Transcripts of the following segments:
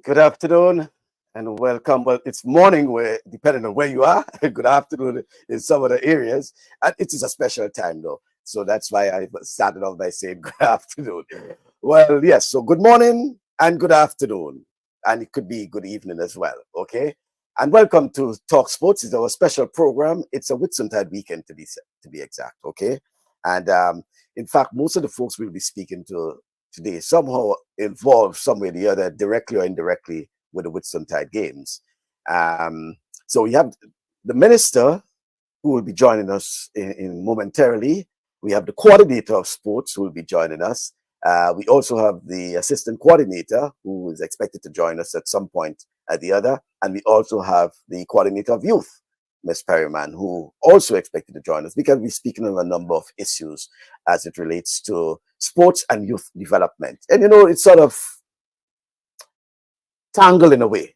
Good afternoon and welcome. Well, it's morning where, depending on where you are. Good afternoon in some of the areas. And it is a special time though. So that's why I started off by saying good afternoon. Well, yes. So good morning and good afternoon. And it could be good evening as well. Okay. And welcome to Talk Sports. It's our special program. It's a Whitsuntide weekend to be exact. Okay. And in fact, most of the folks we'll be speaking to today somehow involved some way or the other, directly or indirectly, with the Whitsuntide Games. So we have the minister who will be joining us in momentarily. We have the coordinator of sports who will be joining us. We also have the assistant coordinator who is expected to join us at some point at the other. And we also have the coordinator of youth, Ms. Perryman, who also expected to join us because we're speaking on a number of issues as it relates to sports and youth development. And, you know, it's sort of tangled in a way.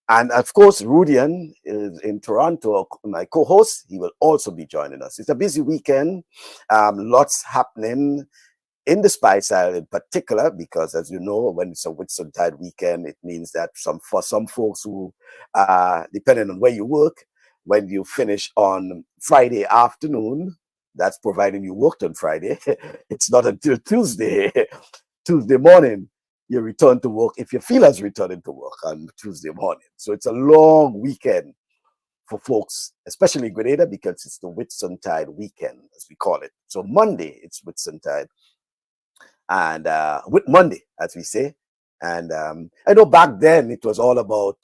And of course, Rudian is in Toronto, my co-host. He will also be joining us. It's a busy weekend, lots happening in the Spice Isle in particular, because as you know, when it's a Whitsuntide weekend, it means that for some folks who, depending on where you work, when you finish on Friday afternoon, that's providing you worked on Friday. It's not until Tuesday morning, you return to work if you feel as returning to work on Tuesday morning. So it's a long weekend for folks, especially in Grenada, because it's the Whitsuntide weekend, as we call it. So Monday, it's Whitsuntide. And Whit Monday, as we say. And I know back then it was all about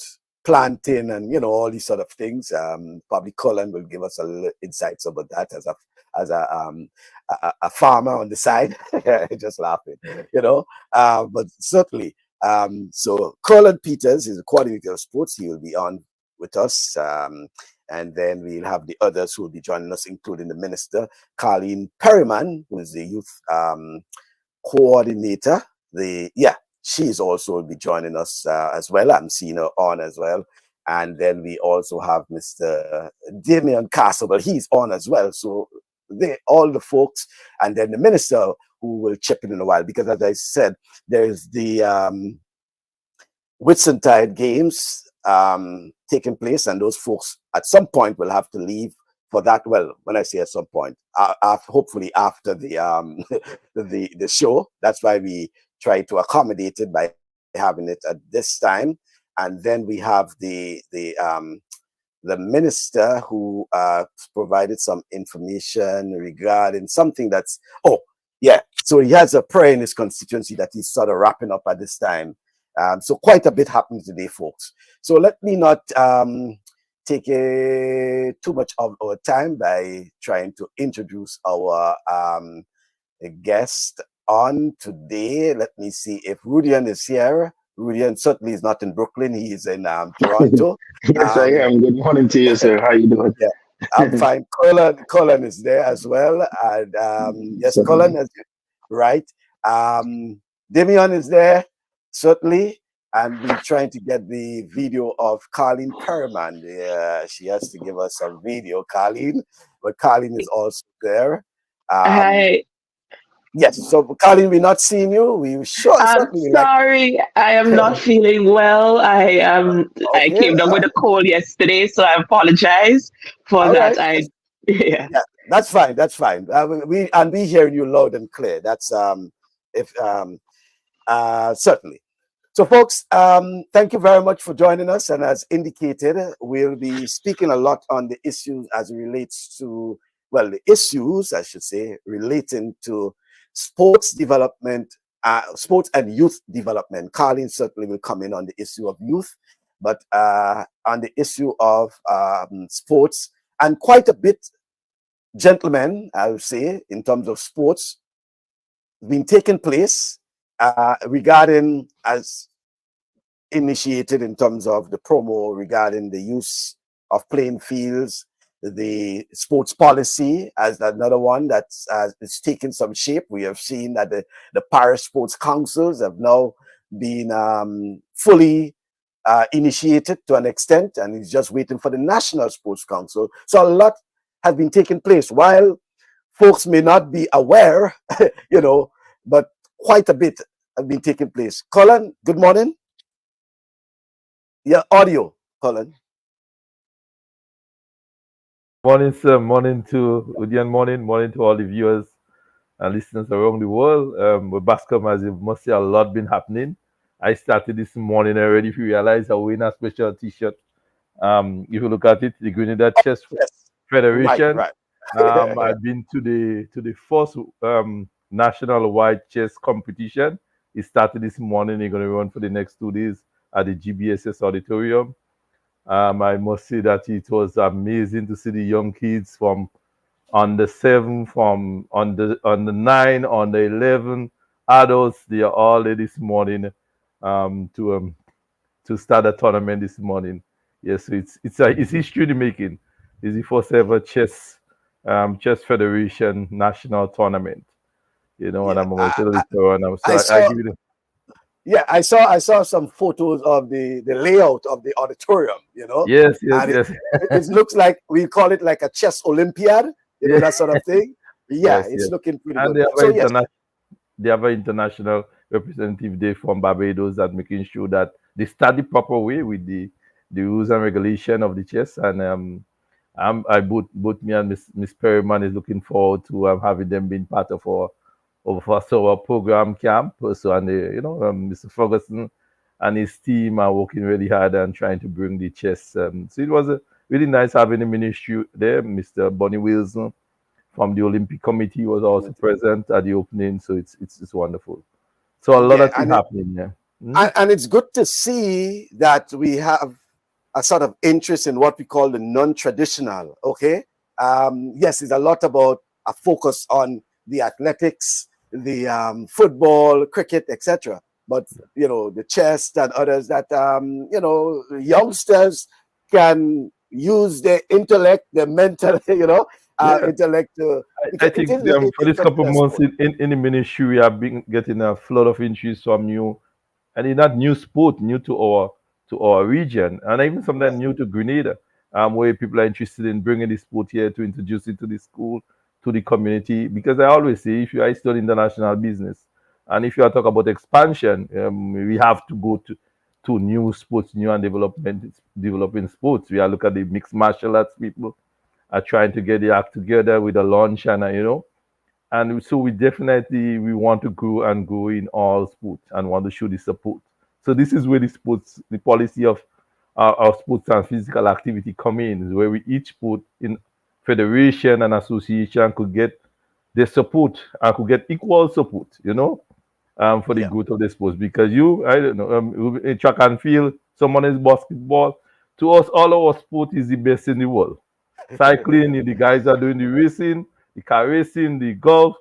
planting and, you know, all these sort of things. Probably Colin will give us a little insights about that as a farmer on the side. Just laughing, you know. But certainly, so Colin Peters is the coordinator of sports. He will be on with us. And then we'll have the others who will be joining us, including the minister, Colleen Perryman, who is the youth coordinator. She's also will be joining us as well. I'm seeing her on as well. And then we also have Mr. Damian Castle. Well, he's on as well. So all the folks, and then the minister who will chip in a while, because as I said, there's the Whitsuntide Games taking place, and those folks at some point will have to leave for that. Well, when I say at some point, hopefully after the the show. That's why we try to accommodate it by having it at this time. And then we have the minister who provided some information regarding something that's, so he has a prayer in his constituency that he's sort of wrapping up at this time. So quite a bit happened today, folks. So let me not take too much of our time by trying to introduce our guest on today. Let me see if Rudian is here. Rudian certainly is not in Brooklyn. He is in Toronto. Yes, I am. Good morning to you, sir. How you doing? Yeah, I'm fine. Colin is there as well. And yes, Colin is right. Damian is there, certainly. And we're trying to get the video of Colleen Perryman. She has to give us some video, Colleen. But Colleen is also there. Hi. Yes, so Colleen, we're not seeing you. We sure I'm certainly sorry, I am not feeling well. I Okay. came down with a cold yesterday, so I apologize for All that. right. Yeah. Yeah, that's fine. That's fine. We hearing you loud and clear. That's certainly. So, folks, thank you very much for joining us. And as indicated, we'll be speaking a lot on the issues as it relates to, well, the issues, I should say, relating to sports development, sports and youth development. Colleen certainly will come in on the issue of youth, but on the issue of sports, and quite a bit, gentlemen, I would say, in terms of sports, been taking place regarding, as initiated in terms of the promo regarding the use of playing fields, the sports policy as another one that's is taking some shape. We have seen that the parish sports councils have now been fully initiated to an extent, and it's just waiting for the National Sports Council. So a lot has been taking place. While folks may not be aware, you know, but quite a bit have been taking place. Colin, good morning. Yeah, audio, Colin. Morning, sir. Morning to Udian. Morning to all the viewers and listeners around the world. With Bascom, as you must see, a lot been happening. I started this morning already. If you realize, I win a special T-shirt. If you look at it, the Grenada Chess Yes. Federation. Right. I've been to the first national wide chess competition. It started this morning. It's going to run for the next 2 days at the GBSS auditorium. I must say that it was amazing to see the young kids from on the 7, from on the 9, on the 11 adults. They are all there this morning to start a tournament this morning. Yes, so it's history in the making. It's the first ever chess federation national tournament. You know, and I'm going to tell you so. And I give you yeah, I saw some photos of the layout of the auditorium, you know. Yes. It looks like, we call it like a chess Olympiad, you know, that sort of thing. Yeah, it's looking pretty and good. They have an international representative there from Barbados that making sure that they start the proper way with the rules and regulation of the chess. And I both me and Miss Perryman is looking forward to having them being part of our program camp. So, and Mr. Ferguson and his team are working really hard and trying to bring the chess. So it was really nice having the ministry there. Mr. Bonnie Wilson from the Olympic Committee was also present at the opening. So it's wonderful. So a lot of things happening there. And it's good to see that we have a sort of interest in what we call the non-traditional. Okay. Yes, it's a lot about a focus on the athletics, the football, cricket, etc. But you know, the chess and others that you know, youngsters can use their intellect, their mental, you know, intellect. I think for this couple of months in the ministry, we have been getting a flood of interest from new, and it's not new sport, new to our region, and even sometimes new to Grenada, where people are interested in bringing the sport here to introduce it to the school, to the community. Because I always say, if you are still international business, and if you are talking about expansion, we have to go to new sports, new and developing sports. We are looking at the mixed martial arts people are trying to get the act together with a launch, and and so we want to grow in all sports and want to show the support. So this is where the policy of our sports and physical activity come in, is where we each sport in federation and association could get the support and could get equal support, you know, for the growth of the sports. Because I don't know, in track and field, someone is basketball. To us, all our sport is the best in the world. Cycling, the guys are doing the racing, the car racing, the golf,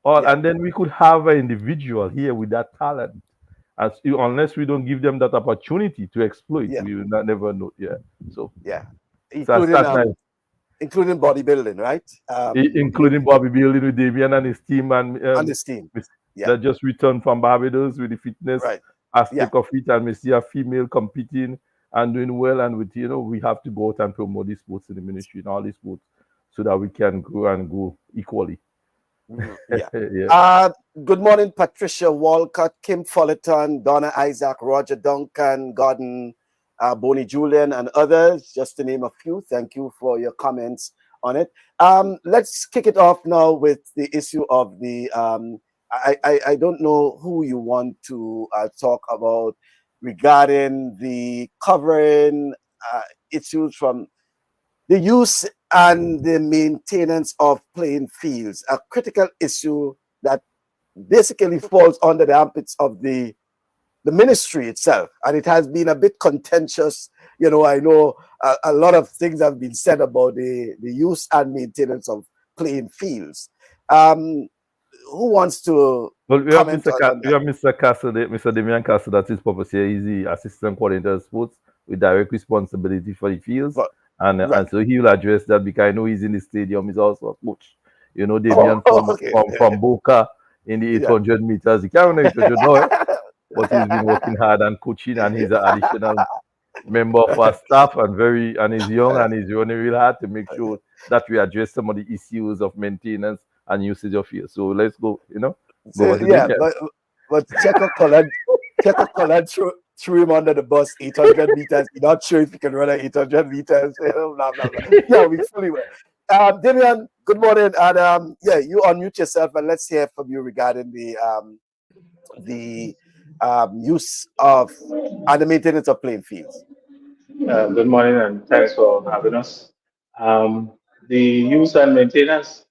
and then we could have an individual here with that talent. Unless we don't give them that opportunity to exploit, we will never know. So including bodybuilding, right? Including bodybuilding with Damian and his team, and his team. That just returned from Barbados with the fitness aspect of it, and we see a female competing and doing well. And with we have to go out and promote these sports in the ministry and all these sports so that we can grow and go equally. Good morning, Patricia Walcott, Kim Fullerton, Donna Isaac, Roger Duncan, Gordon, Bonnie Julian, and others, just to name a few. Thank you for your comments on it. Let's kick it off now with the issue of the I don't know who you want to talk about regarding the covering issues from the use and the maintenance of playing fields, a critical issue that basically falls under the armpits of the ministry itself, and it has been a bit contentious. You know, I know a lot of things have been said about the use and maintenance of playing fields. Who wants to comment on that? We have Mr. Castle, Mr. Damian Castle, that is purpose here. He's the assistant coordinator of sports with direct responsibility for the fields. And so he will address that, because I know he's in the stadium. He's also a coach. You know, Damian from Boca in the 800 meters. He can't run 800 now, but he's been working hard and coaching, and he's an additional member of our staff, and he's young, and he's running real hard to make sure that we address some of the issues of maintenance and usage of field. So let's go, but check out Colin threw him under the bus, 800 meters. You're not sure if he can run at 800 meters. Blah, blah, blah. Yeah, we fully will. Damian, good morning. And yeah, you unmute yourself and let's hear from you regarding the use of and the maintenance of playing fields. Good morning and thanks for having us. The use and maintenance,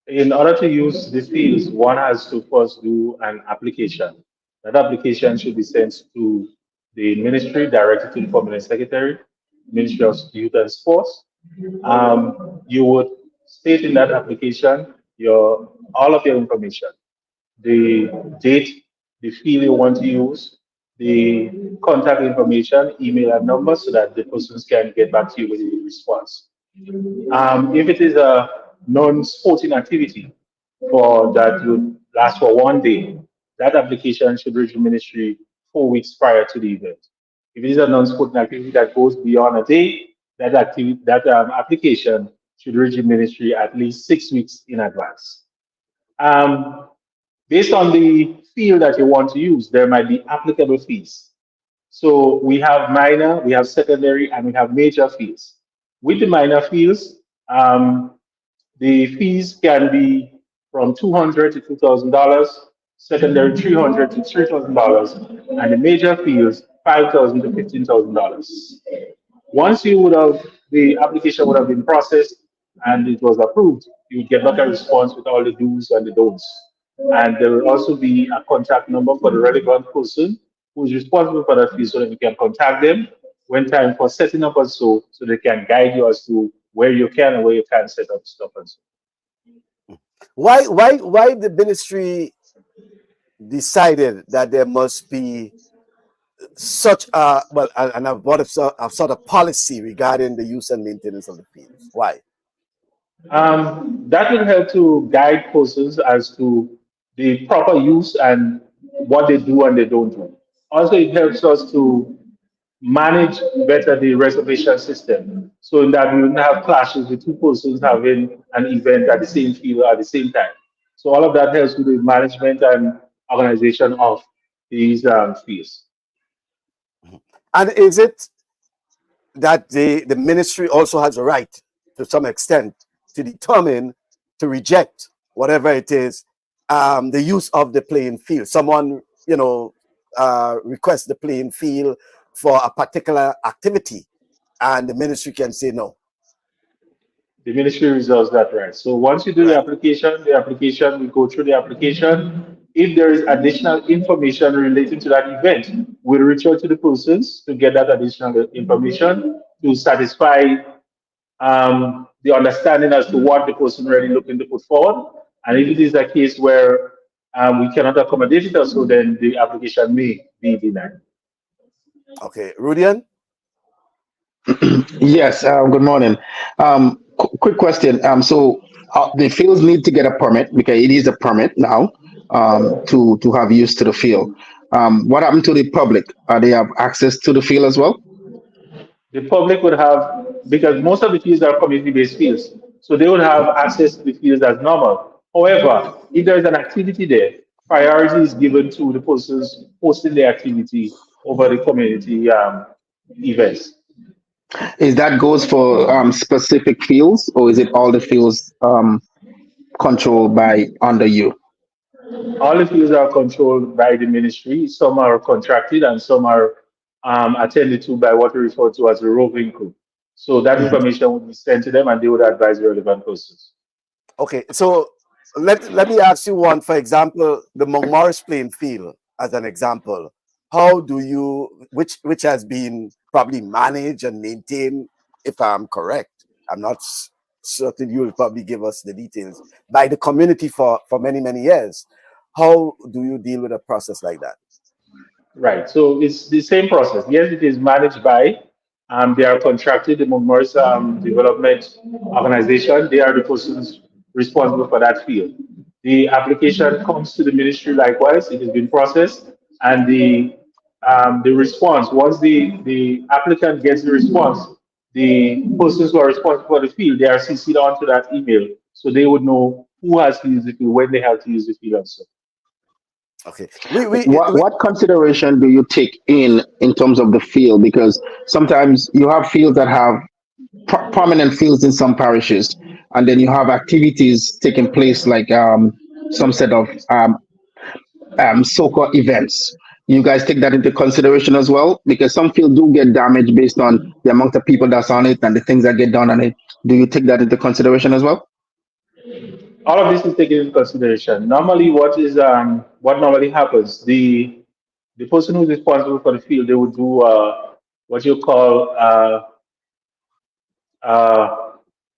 in order to use the fields, one has to first do an application. That application should be sent to the ministry, directed to the permanent secretary, Ministry of Youth and Sports. You would state in that application all of your information, the date, the field you want to use, the contact information, email and number, so that the persons can get back to you with a response. If it is a non-sporting activity that would last for 1 day, that application should reach the ministry 4 weeks prior to the event. If it is a non-sporting activity that goes beyond a day, that application should reach the ministry at least 6 weeks in advance. Based on the field that you want to use, there might be applicable fees. So we have minor, we have secondary, and we have major fees. With the minor fees, the fees can be from $200 to $2,000, secondary $300 to $3,000, and the major fees $5,000 to $15,000. Once the application would have been processed and it was approved, you would get back a response with all the do's and the don'ts. And there will also be a contact number for the relevant person who is responsible for that fee, so that you can contact them when time for setting up and so they can guide you as to where you can and where you can't set up stuff and so. Why the ministry decided that there must be such a sort of policy regarding the use and maintenance of the fields? Why? That will help to guide persons as to the proper use and what they do and they don't do. Also, it helps us to manage better the reservation system, so in that we wouldn't have clashes with two persons having an event at the same field at the same time. So all of that helps with the management and organization of these fields. And is it that the ministry also has a right, to some extent, to determine, to reject whatever it is, the use of the playing field? Someone, requests the playing field for a particular activity, and the ministry can say no. The ministry reserves that right. So once you do the application, we go through the application. If there is additional information relating to that event, we'll reach out to the persons to get that additional information to satisfy the understanding as to what the person really looking to put forward. And if it is a case where we cannot accommodate it, so then the application may be denied. Okay, Rudian? Yes, good morning. Quick question. So the fields need to get a permit, because it is a permit now to have use to the field. What happened to the public? They have access to the field as well? The public would have, because most of the fields are community-based fields, so they would have access to the fields as normal. However, if there is an activity there, priority is given to the persons hosting the activity over the community events. Is that goes for specific fields, or is it all the fields controlled by under you? All the fields are controlled by the ministry. Some are contracted and some are attended to by what we refer to as the roving crew. So that information would be sent to them and they would advise the relevant persons. Okay, so let me ask you one. For example, the Montmorris playing field, as an example, how do you, which has been probably managed and maintained, if I'm correct, I'm not certain, you will probably give us the details, by the community for many years. How do you deal with a process like that? Right, so it's the same process. Yes, it is managed by, they are contracted, the Montmorris Development Organization. They are the persons responsible for that field. The application comes to the ministry likewise. It has been processed, and the response, once the applicant gets the response, the persons who are responsible for the field, they are CC'd onto that email, so they would know who has to use the field, when they have to use the field, and so. Okay. What consideration do you take in terms of the field? Because sometimes you have fields that have prominent fields in some parishes, and then you have activities taking place like some set of soccer events. You guys take that into consideration as well, because some fields do get damaged based on the amount of people that's on it and the things that get done on it. Do you take that into consideration as well? All of this is taken into consideration. Normally, what normally happens? The person who's responsible for the field, they would do what you call uh,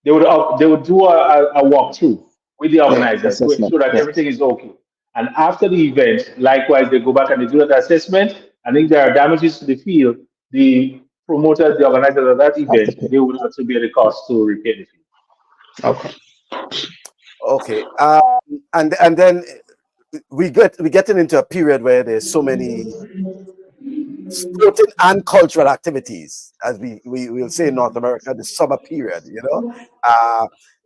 they would do a walkthrough with the Yeah, organizers to assessment. ensure that Yeah. everything is okay. And after the event, likewise, they go back and they do that assessment. And if there are damages to the field, the promoters, the organizers of that Have to event, pay. they would also bear the cost to repair the field. Okay. Okay. And then we getting into a period where there's so many sporting and cultural activities, as we will say in North America, the summer period,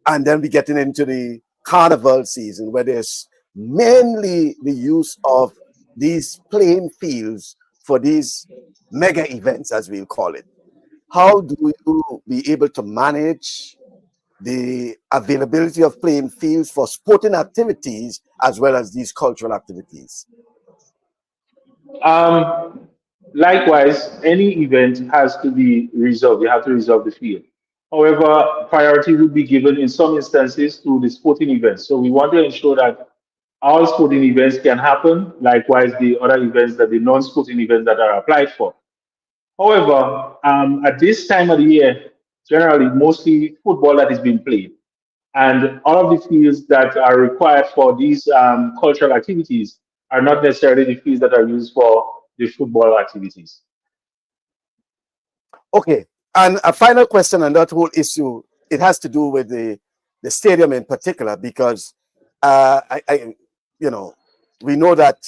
and then we getting into the carnival season where there's mainly the use of these playing fields for these mega events, as we'll call it. How do you be able to manage the availability of playing fields for sporting activities as well as these cultural activities? Um, Likewise, any event has to be reserved. You have to reserve the field. However, priority would be given in some instances to the sporting events. So we want to ensure that all sporting events can happen. Likewise, the other events that the non-sporting events that are applied for. However, at this time of the year, generally, mostly football that is being played. And all of the fields that are required for these cultural activities are not necessarily the fields that are used for the football activities. Okay, and a final question on that whole issue. It has to do with the stadium in particular, because we know that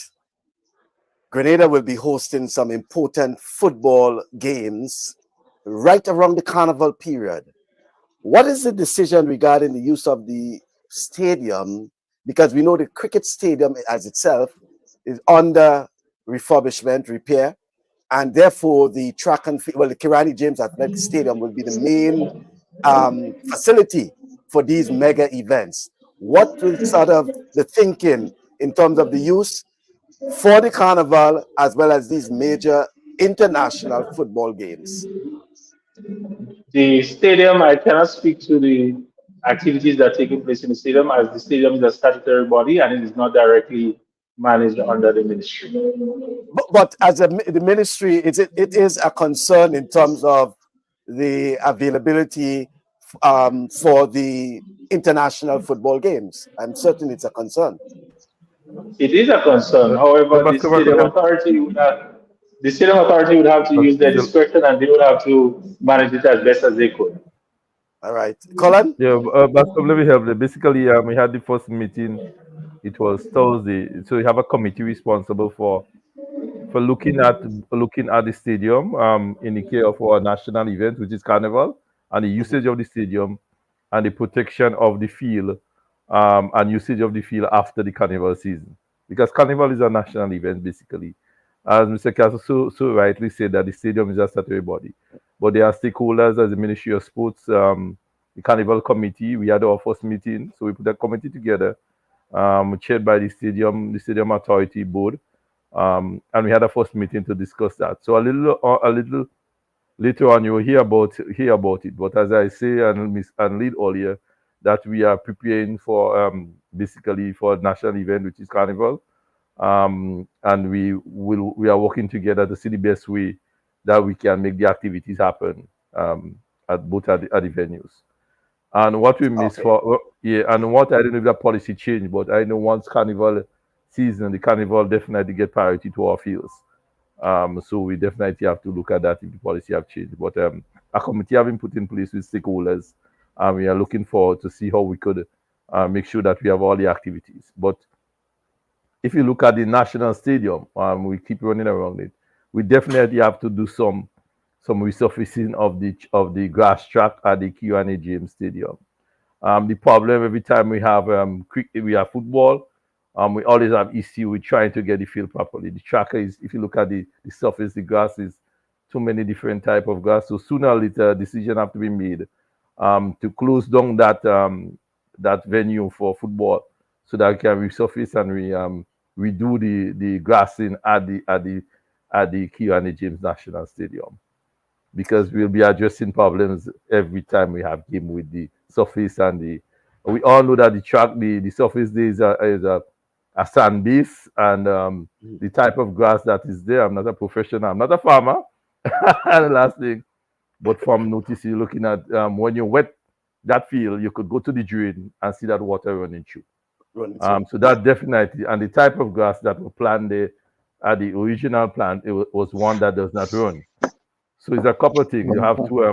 Grenada will be hosting some important football games right around the carnival period. What is the decision regarding the use of the stadium? Because we know the cricket stadium as itself is under refurbishment, repair, and therefore the track and field, well, the Kirani James Athletic Stadium will be the main facility for these mega events. What is sort of the thinking in terms of the use for the carnival as well as these major international football games? The stadium, I cannot speak to the activities that are taking place in the stadium, as the stadium is a statutory body and it is not directly managed under the ministry. But as the ministry, it is a concern in terms of the availability for the international football games. I'm certain it's a concern. It is a concern. But However, basketball could have, the stadium authority would have to use their discretion and they would have to manage it as best as they could. All right, Colin. yeah, basketball, let me help you. Basically, we had the first meeting. It was Thursday, so we have a committee responsible for looking at the stadium in the care of our national event, which is Carnival, and the usage of the stadium and the protection of the field and usage of the field after the Carnival season. Because Carnival is a national event, basically. As Mr. Castle so rightly said, that the stadium is a statutory body. But there are stakeholders as the Ministry of Sports, the Carnival Committee. We had our first meeting, so we put a committee together, chaired by the Stadium Authority Board, and we had a first meeting to discuss that. So a little later on, you will hear about it. But as I say and lead earlier, that we are preparing for basically for a national event, which is Carnival, and we are working together to see the best way that we can make the activities happen at the venues. And what we miss and what I don't know if that policy changed, but I know once Carnival season, the Carnival definitely get priority to our fields. So we definitely have to look at that if the policy have changed. But a committee have been put in place with stakeholders, and we are looking forward to see how we could make sure that we have all the activities. But if you look at the national stadium, we keep running around it. We definitely have to do some resurfacing of the grass track at the QNA James Stadium. The problem every time we have football We always have issue with trying to get the field properly. The tracker is, if you look at the surface, the grass is too many different type of grass. So sooner or later, a decision have to be made to close down that venue for football, so that we can resurface and redo the grassing at the Kiwani James National Stadium, because we'll be addressing problems every time we have game with the surface and the. We all know that the track, the surface there is a sand base, and the type of grass that is there. I'm not a professional. I'm not a farmer. And the last thing, but from notice, you're looking at when you wet that field, you could go to the drain and see that water running through. So that definitely, and the type of grass that was planted there at the original plant, it was one that does not run. So it's a couple of things you have to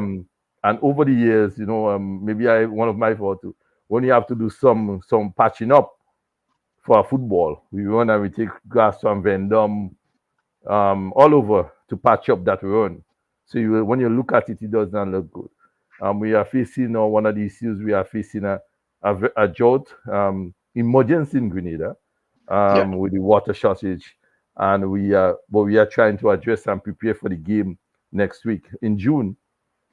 and over the years, maybe one of my fault too. When you have to do some patching up for a football, we run and we take grass from Vendome all over to patch up that run. So when you look at it, it does not look good. We are facing one of the issues. We are facing a drought emergency in Grenada with the water shortage, and we are trying to address and prepare for the game next week in June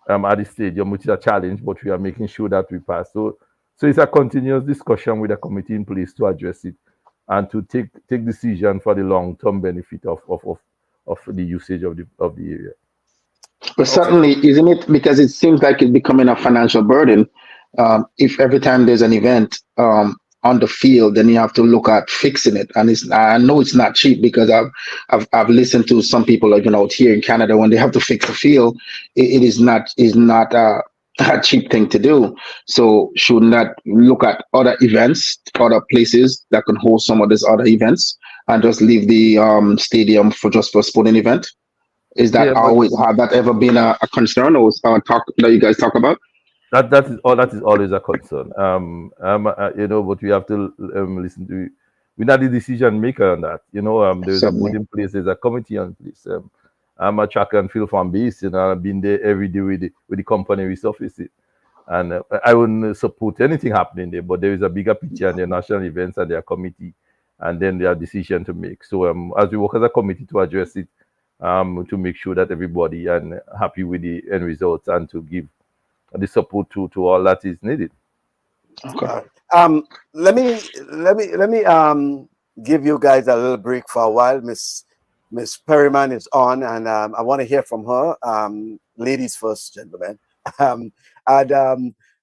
at the stadium, which is a challenge, but we are making sure that we pass. So it's a continuous discussion with a committee in place to address it and to take decision for the long-term benefit of the usage of the area. But certainly, isn't it? Because it seems like it's becoming a financial burden. If every time there's an event on the field, then you have to look at fixing it, and I know it's not cheap, because I've listened to some people out here in Canada, when they have to fix the field, it is not a cheap thing to do. So should not look at other events, other places that can host some of these other events, and just leave the stadium for a sporting event? Is that have that ever been a concern or talk that you guys talk about? That is always a concern. But we have to listen to. We're not the decision maker on that. There's a board in place. There's a committee in place. I'm a track and field fan base. I've been there every day with the company resurfacing, and I wouldn't support anything happening there. But there is a bigger picture, and their national events and their committee, and then their decision to make. So as we work as a committee to address it, to make sure that everybody and happy with the end results, and to give the support to all that is needed. Okay. Let me give you guys a little break for a while. Miss Perryman is on, and I want to hear from her. Ladies first, gentlemen.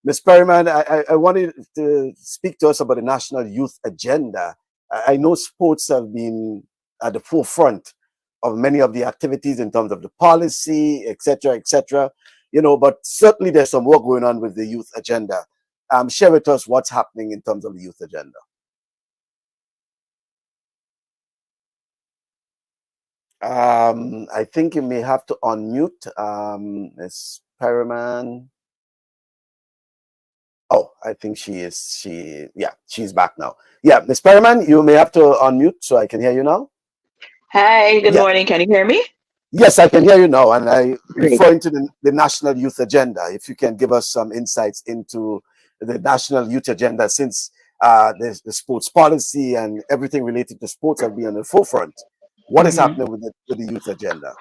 Miss Perryman, I wanted to speak to us about the National Youth Agenda. I know sports have been at the forefront of many of the activities in terms of the policy, etc., but certainly there's some work going on with the youth agenda. Share with us what's happening in terms of the youth agenda. I think you may have to unmute Ms. Perryman. Oh, I think she's back now. Yeah, Ms. Perryman, you may have to unmute so I can hear you now. Hi, good morning. Can you hear me? Yes, I can hear you now, and I referring to the National Youth Agenda. If you can give us some insights into the National Youth Agenda, since the sports policy and everything related to sports have been on the forefront. What is happening with the youth agenda?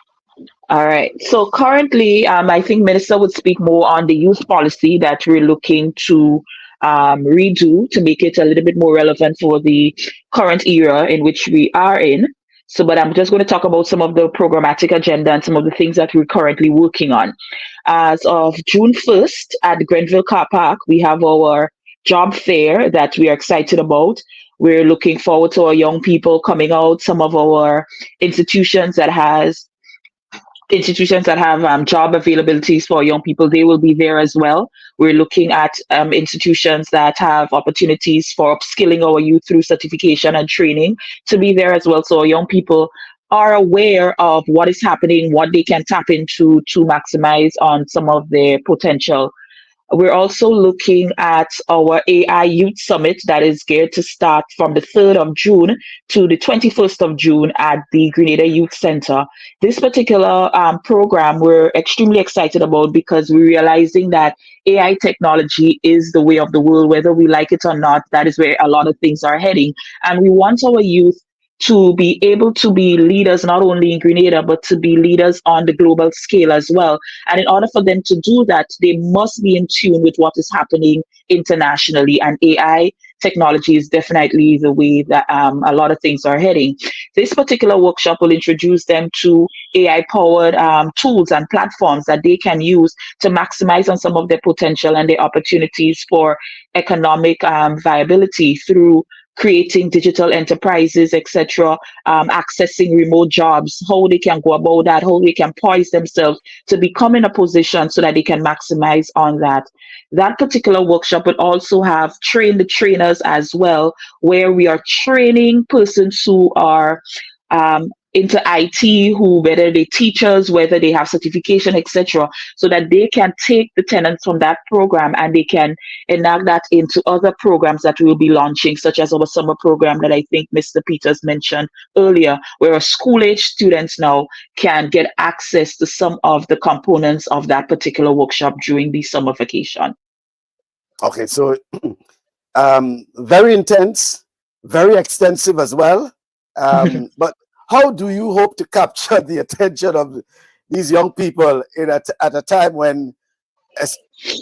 All right. So currently, I think Minister would speak more on the youth policy that we're looking to redo to make it a little bit more relevant for the current era in which we are in. So, but I'm just going to talk about some of the programmatic agenda and some of the things that we're currently working on. As of June 1st at the Grenville Car Park, we have our job fair that we are excited about. We're looking forward to our young people coming out, some of our institutions that have job availabilities for young people, they will be there as well. We're looking at institutions that have opportunities for upskilling our youth through certification and training to be there as well. So our young people are aware of what is happening, what they can tap into to maximize on some of their potential. We're also looking at our AI Youth Summit that is geared to start from the 3rd of June to the 21st of June at the Grenada Youth Center. This particular program we're extremely excited about because we're realizing that AI technology is the way of the world, whether we like it or not. That is where a lot of things are heading. And we want our youth to be able to be leaders, not only in Grenada, but to be leaders on the global scale as well. And in order for them to do that, they must be in tune with what is happening internationally. And AI technology is definitely the way that a lot of things are heading. This particular workshop will introduce them to AI-powered tools and platforms that they can use to maximize on some of their potential and their opportunities for economic viability through creating digital enterprises, etc., accessing remote jobs, how they can go about that, how they can poise themselves to become in a position so that they can maximize on that. That particular workshop would also have train the trainers as well, where we are training persons who are into IT, who whether they teachers, whether they have certification, etc., so that they can take the tenets from that program and they can enact that into other programs that we'll be launching, such as our summer program that I think Mr. Peters mentioned earlier, where school-age students now can get access to some of the components of that particular workshop during the summer vacation. Okay, so very intense, very extensive as well. But how do you hope to capture the attention of these young people at a time when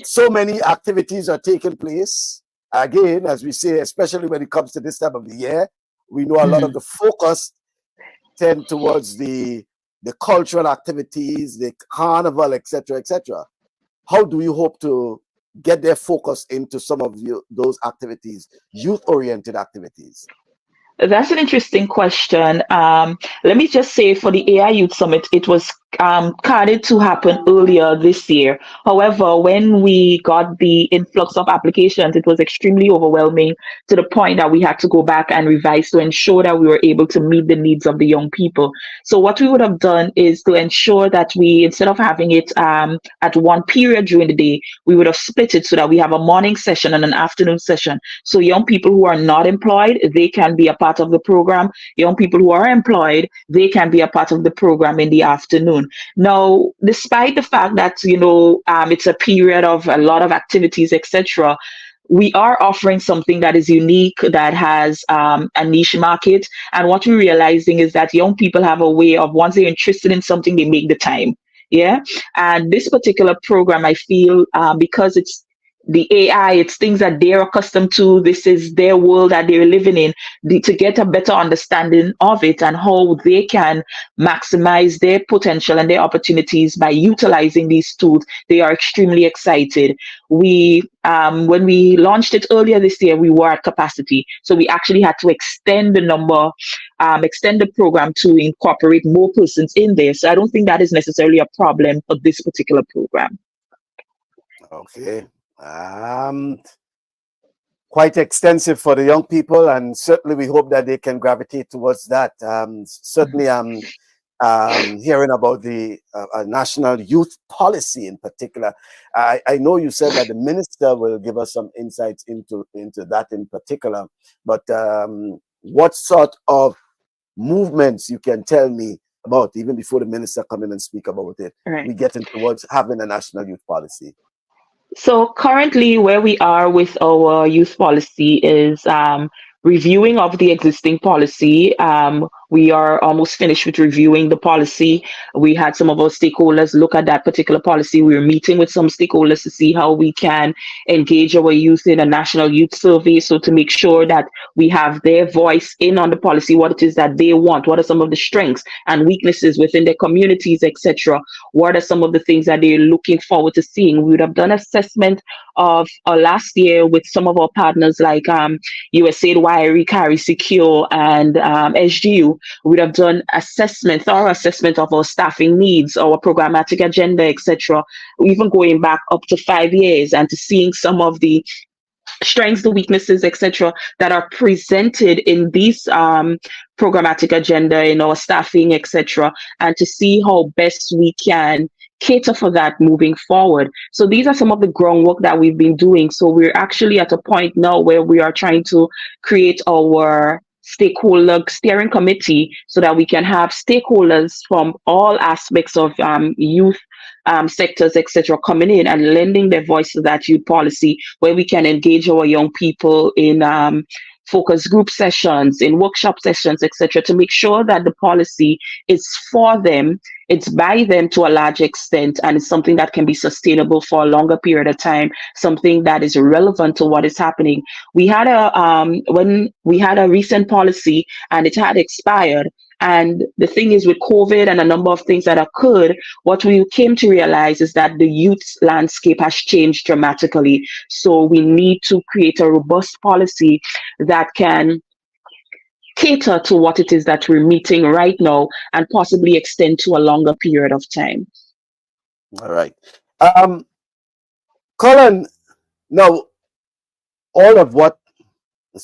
so many activities are taking place? Again, as we say, especially when it comes to this time of the year, we know a lot of the focus tend towards the cultural activities, the carnival, etc., etc. How do you hope to get their focus into some of those activities, youth-oriented activities? That's an interesting question. Let me just say for the AI Youth Summit, it was carded to happen earlier this year. However, when we got the influx of applications, it was extremely overwhelming to the point that we had to go back and revise to ensure that we were able to meet the needs of the young people. So what we would have done is to ensure that we, instead of having it at one period during the day, we would have split it so that we have a morning session and an afternoon session. So young people who are not employed, they can be a part of the program. Young people who are employed, they can be a part of the program in the afternoon. Now, despite the fact that, it's a period of a lot of activities, etc., we are offering something that is unique, that has a niche market. And what we're realizing is that young people have a way of, once they're interested in something, they make the time. Yeah. And this particular program, I feel, because it's the AI, it's things that they're accustomed to. This is their world that they're living in, to get a better understanding of it and how they can maximize their potential and their opportunities by utilizing these tools. They are extremely excited. We, when we launched it earlier this year, we were at capacity. So we actually had to extend the number, extend the program to incorporate more persons in there. So I don't think that is necessarily a problem for this particular program. Okay. Quite extensive for the young people, and certainly we hope that they can gravitate towards that. Certainly I'm hearing about the national youth policy in particular. I know you said that the minister will give us some insights into that in particular, but what sort of movements you can tell me about, even before the minister come in and speak about it? Right. We getting towards having a national youth policy. So currently where we are with our youth policy is reviewing of the existing policy. We are almost finished with reviewing the policy. We had some of our stakeholders look at that particular policy. We were meeting with some stakeholders to see how we can engage our youth in a national youth survey. So to make sure that we have their voice in on the policy, what it is that they want, what are some of the strengths and weaknesses within their communities, etc. What are some of the things that they're looking forward to seeing? We would have done assessment of last year with some of our partners like USAID, Wiry, Carry Secure, and SGU. We'd have done thorough assessment of our staffing needs, our programmatic agenda, etc., even going back up to 5 years, and to seeing some of the strengths, the weaknesses, etc., that are presented in these programmatic agenda, in our staffing, etc., and to see how best we can cater for that moving forward. So these are some of the groundwork that we've been doing. So we're actually at a point now where we are trying to create our stakeholder steering committee so that we can have stakeholders from all aspects of youth sectors, etc., coming in and lending their voice to that youth policy, where we can engage our young people in focus group sessions, in workshop sessions, etc., to make sure that the policy is for them, it's by them to a large extent, and it's something that can be sustainable for a longer period of time, something that is relevant to what is happening. We had when we had a recent policy and it had expired. And the thing is, with COVID and a number of things that occurred, what we came to realize is that the youth landscape has changed dramatically. So we need to create a robust policy that can cater to what it is that we're meeting right now and possibly extend to a longer period of time. All right. Colin, now, all of what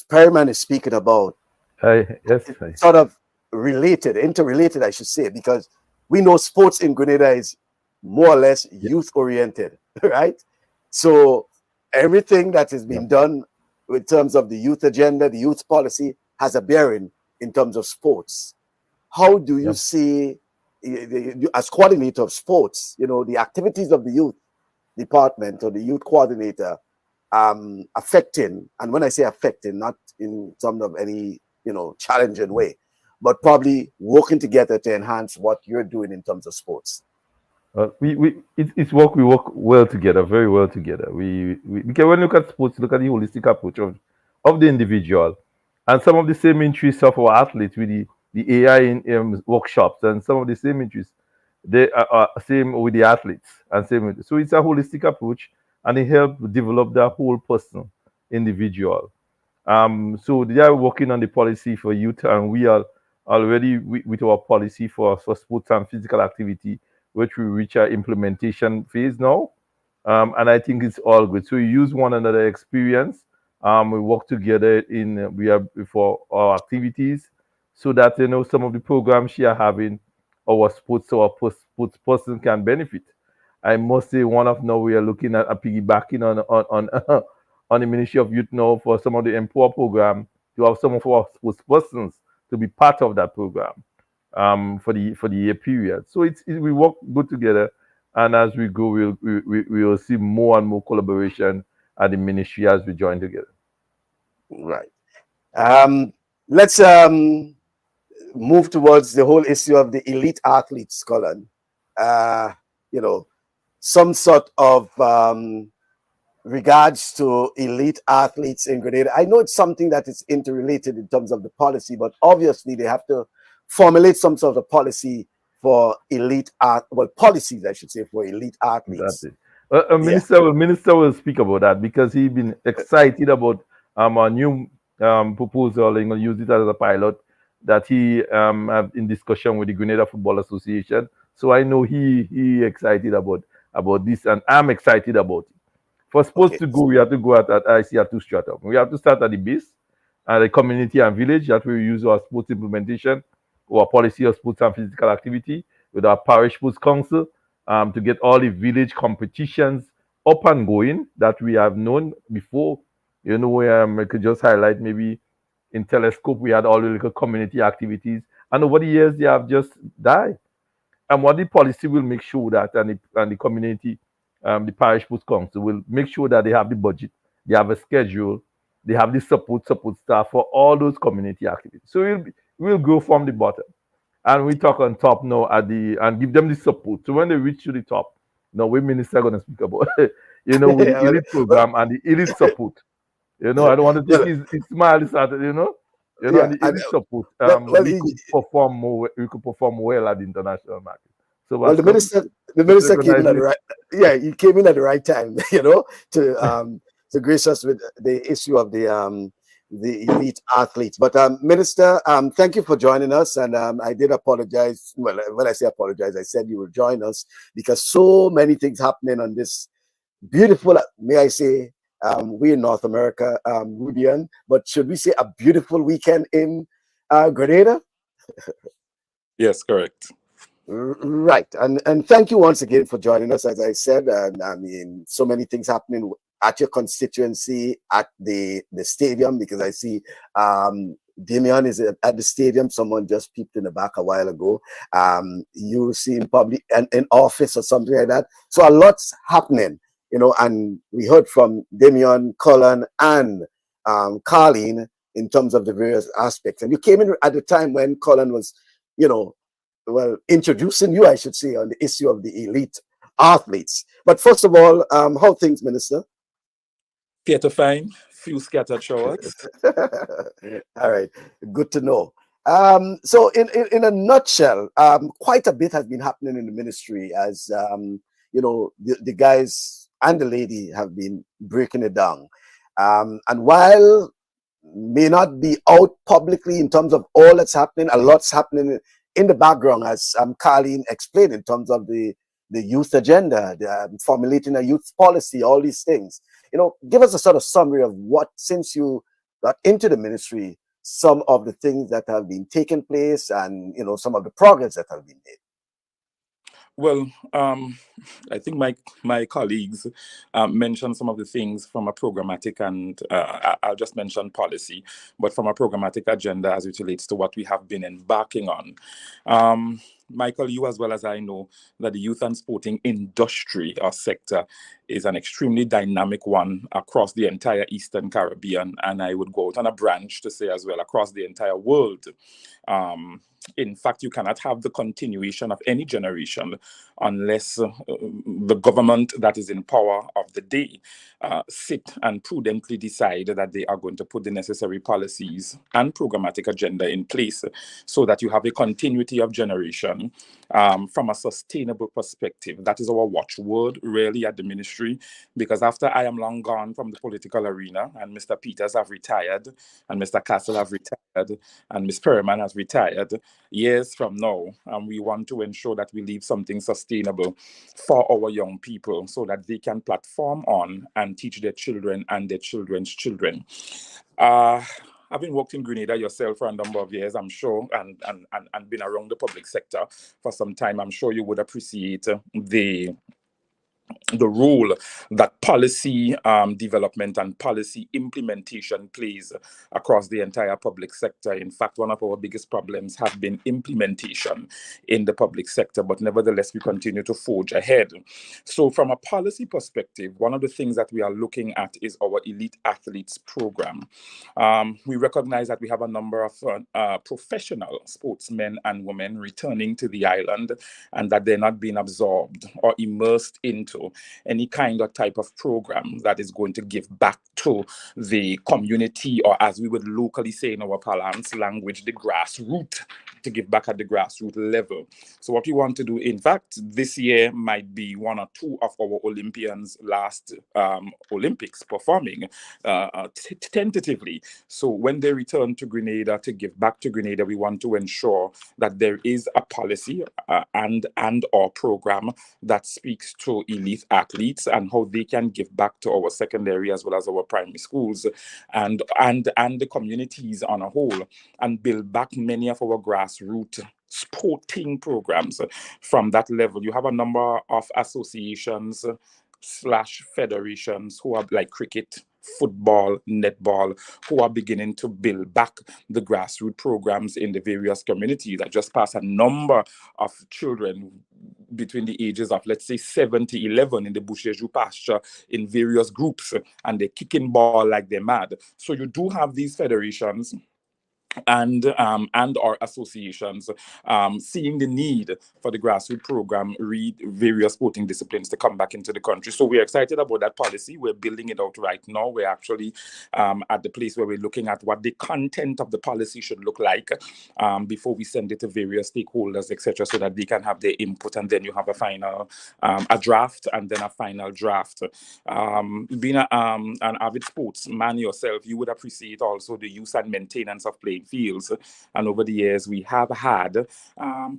Perryman is speaking about sort of interrelated, I should say, because we know sports in Grenada is more or less youth-oriented, right? So everything that has been done in terms of the youth agenda, the youth policy, has a bearing in terms of sports. How do you see, as coordinator of sports, the activities of the youth department or the youth coordinator affecting, and when I say affecting, not in some of any challenging way, but probably working together to enhance what you're doing in terms of sports? We work well together, very well together. Because when you look at sports, look at the holistic approach of the individual, and some of the same interests of our athletes with the AI in workshops, and some of the same interests they are same with the athletes, and so it's a holistic approach, and it helps develop the whole person, individual. So they are working on the policy for youth, and we are already with our policy for sports and physical activity, which we reach our implementation phase now. And I think it's all good. So we use one another experience. We work together for our activities, so that some of the programs she are having, our sports person can benefit. I must say, one of now we are looking at piggybacking on on the Ministry of Youth now for some of the Empower program, to have some of our sports persons to be part of that program for the year period. So we work good together, and as we go, we will see more and more collaboration at the ministry as we join together. Right. Let's move towards the whole issue of the elite athletes, Colin. Some sort of regards to elite athletes in Grenada. I know it's something that is interrelated in terms of the policy, but obviously they have to formulate some sort of policy for policies, I should say, for elite athletes. Minister will speak about that, because he's been excited about a new proposal, and use it as a pilot that he have in discussion with the Grenada Football Association. So I know he excited about this, and I'm excited about it. For sports to go, we have to go at two strata. We have to start at the base, at the community and village, that we use our sports implementation, our policy of sports and physical activity with our parish sports council, to get all the village competitions up and going that we have known before. I could just highlight, maybe in Telescope, we had all the little community activities, and over the years they have just died. And what the policy will make sure that, and the community, the parish sports council will make sure that they have the budget, they have a schedule, they have the support staff for all those community activities. So we'll go from the bottom, and we talk on top now and give them the support. So when they reach to the top, now we minister going to speak about with the elite program and the elite support. I don't want to take his smile started, and the elite support. We could perform well at the international market. So the minister came in at the right. Yeah, he came in at the right time, to grace us with the issue of the elite athletes. But Minister, thank you for joining us, and I did apologize. Well, when I say apologize, I said you will join us, because so many things happening on this beautiful, may I say, we're in North America, Rudian, but should we say a beautiful weekend in Grenada? Yes, correct. Right, and thank you once again for joining us. As I said, and I mean, so many things happening at your constituency, at the stadium, because I see Damian is at the stadium. Someone just peeped in the back a while ago. You see him probably in office or something like that. So a lot's happening, you know. And we heard from Damian, Cullen, and Carleen in terms of the various aspects. And you came in at the time when Cullen was, you know, well, introducing you, I should say, on the issue of the elite athletes. But first of all, how things, Minister? Care to find few scattered showers. All right, good to know. So in a nutshell, quite a bit has been happening in the ministry as you know, the guys and the lady have been breaking it down. And while may not be out publicly in terms of all that's happening, a lot's happening in the background, as Carleen explained, in terms of the youth agenda, formulating a youth policy, all these things. You know, give us a sort of summary of what, since you got into the ministry, some of the things that have been taking place and, you know, some of the progress that have been made. Well, I think my colleagues mentioned some of the things from a programmatic and I'll just mention policy, but from a programmatic agenda as it relates to what we have been embarking on. Michael, you as well as I know that the youth and sporting industry or sector is an extremely dynamic one across the entire Eastern Caribbean, and I would go out on a branch to say as well across the entire world. In fact, you cannot have the continuation of any generation unless the government that is in power of the day sit and prudently decide that they are going to put the necessary policies and programmatic agenda in place so that you have a continuity of generation from a sustainable perspective. That is our watchword really at the ministry, because after I am long gone from the political arena and Mr. Peters have retired and Mr. Castle have retired and Ms. Perriman has retired, years from now, we want to ensure that we leave something sustainable for our young people so that they can platform on and teach their children and their children's children. Having worked in Grenada yourself for a number of years, I'm sure, and been around the public sector for some time, I'm sure you would appreciate the role that policy development and policy implementation plays across the entire public sector. In fact, one of our biggest problems have been implementation in the public sector, but nevertheless, we continue to forge ahead. So from a policy perspective, one of the things that we are looking at is our Elite Athletes program. We recognize that we have a number of professional sportsmen and women returning to the island and that they're not being absorbed or immersed into any kind of type of program that is going to give back to the community, or as we would locally say in our parlance language, the grassroots, to give back at the grassroots level. So what we want to do, in fact, this year might be one or two of our Olympians' last Olympics performing tentatively. So when they return to Grenada to give back to Grenada, we want to ensure that there is a policy and or program that speaks to elite athletes and how they can give back to our secondary as well as our primary schools and the communities on a whole, and build back many of our grassroots sporting programs from that level. You have a number of associations / federations who are like cricket, football, netball, who are beginning to build back the grassroots programs in the various communities. I just passed a number of children between the ages of, let's say, 7 to 11 in the Boucheju pasture in various groups, and they're kicking ball like they're mad. So you do have these federations and our associations seeing the need for the grassroots program, various sporting disciplines to come back into the country. So we're excited about that policy. We're building it out right now. We're actually at the place where we're looking at what the content of the policy should look like before we send it to various stakeholders, etc., so that they can have their input, and then you have a final a draft and then a final draft. Being an avid sportsman yourself, you would appreciate also the use and maintenance of playing playing fields. And over the years, we have had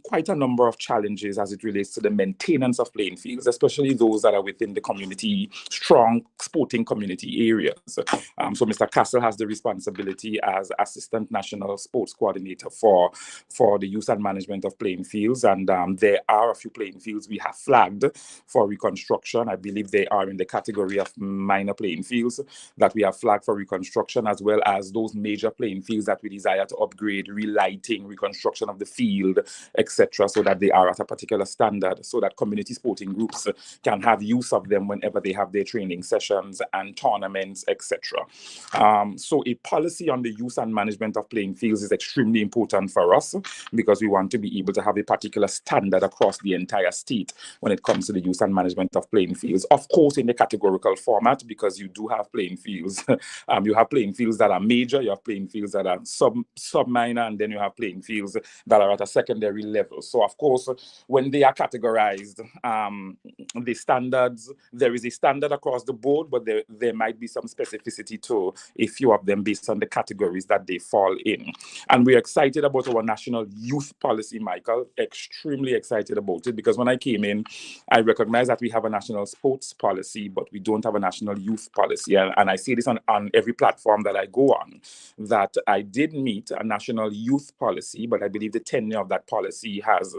quite a number of challenges as it relates to the maintenance of playing fields, especially those that are within the community, strong sporting community areas. So Mr. Castle has the responsibility as Assistant National Sports Coordinator for the use and management of playing fields. And there are a few playing fields we have flagged for reconstruction. I believe they are in the category of minor playing fields that we have flagged for reconstruction, as well as those major playing fields that we desire to upgrade, relighting, reconstruction of the field, etc., so that they are at a particular standard, so that community sporting groups can have use of them whenever they have their training sessions and tournaments, etc. So a policy on the use and management of playing fields is extremely important for us, because we want to be able to have a particular standard across the entire state when it comes to the use and management of playing fields. Of course, in the categorical format, because you do have playing fields. You have playing fields that are major, you have playing fields that are sub-minor, and then you have playing fields that are at a secondary level. So, of course, when they are categorized, the standards, there is a standard across the board, but there might be some specificity to a few of them based on the categories that they fall in. And we're excited about our national youth policy, Michael, extremely excited about it, because when I came in, I recognized that we have a national sports policy, but we don't have a national youth policy. And I see this on every platform that I go on, that I did meet a national youth policy, but I believe the tenure of that policy has,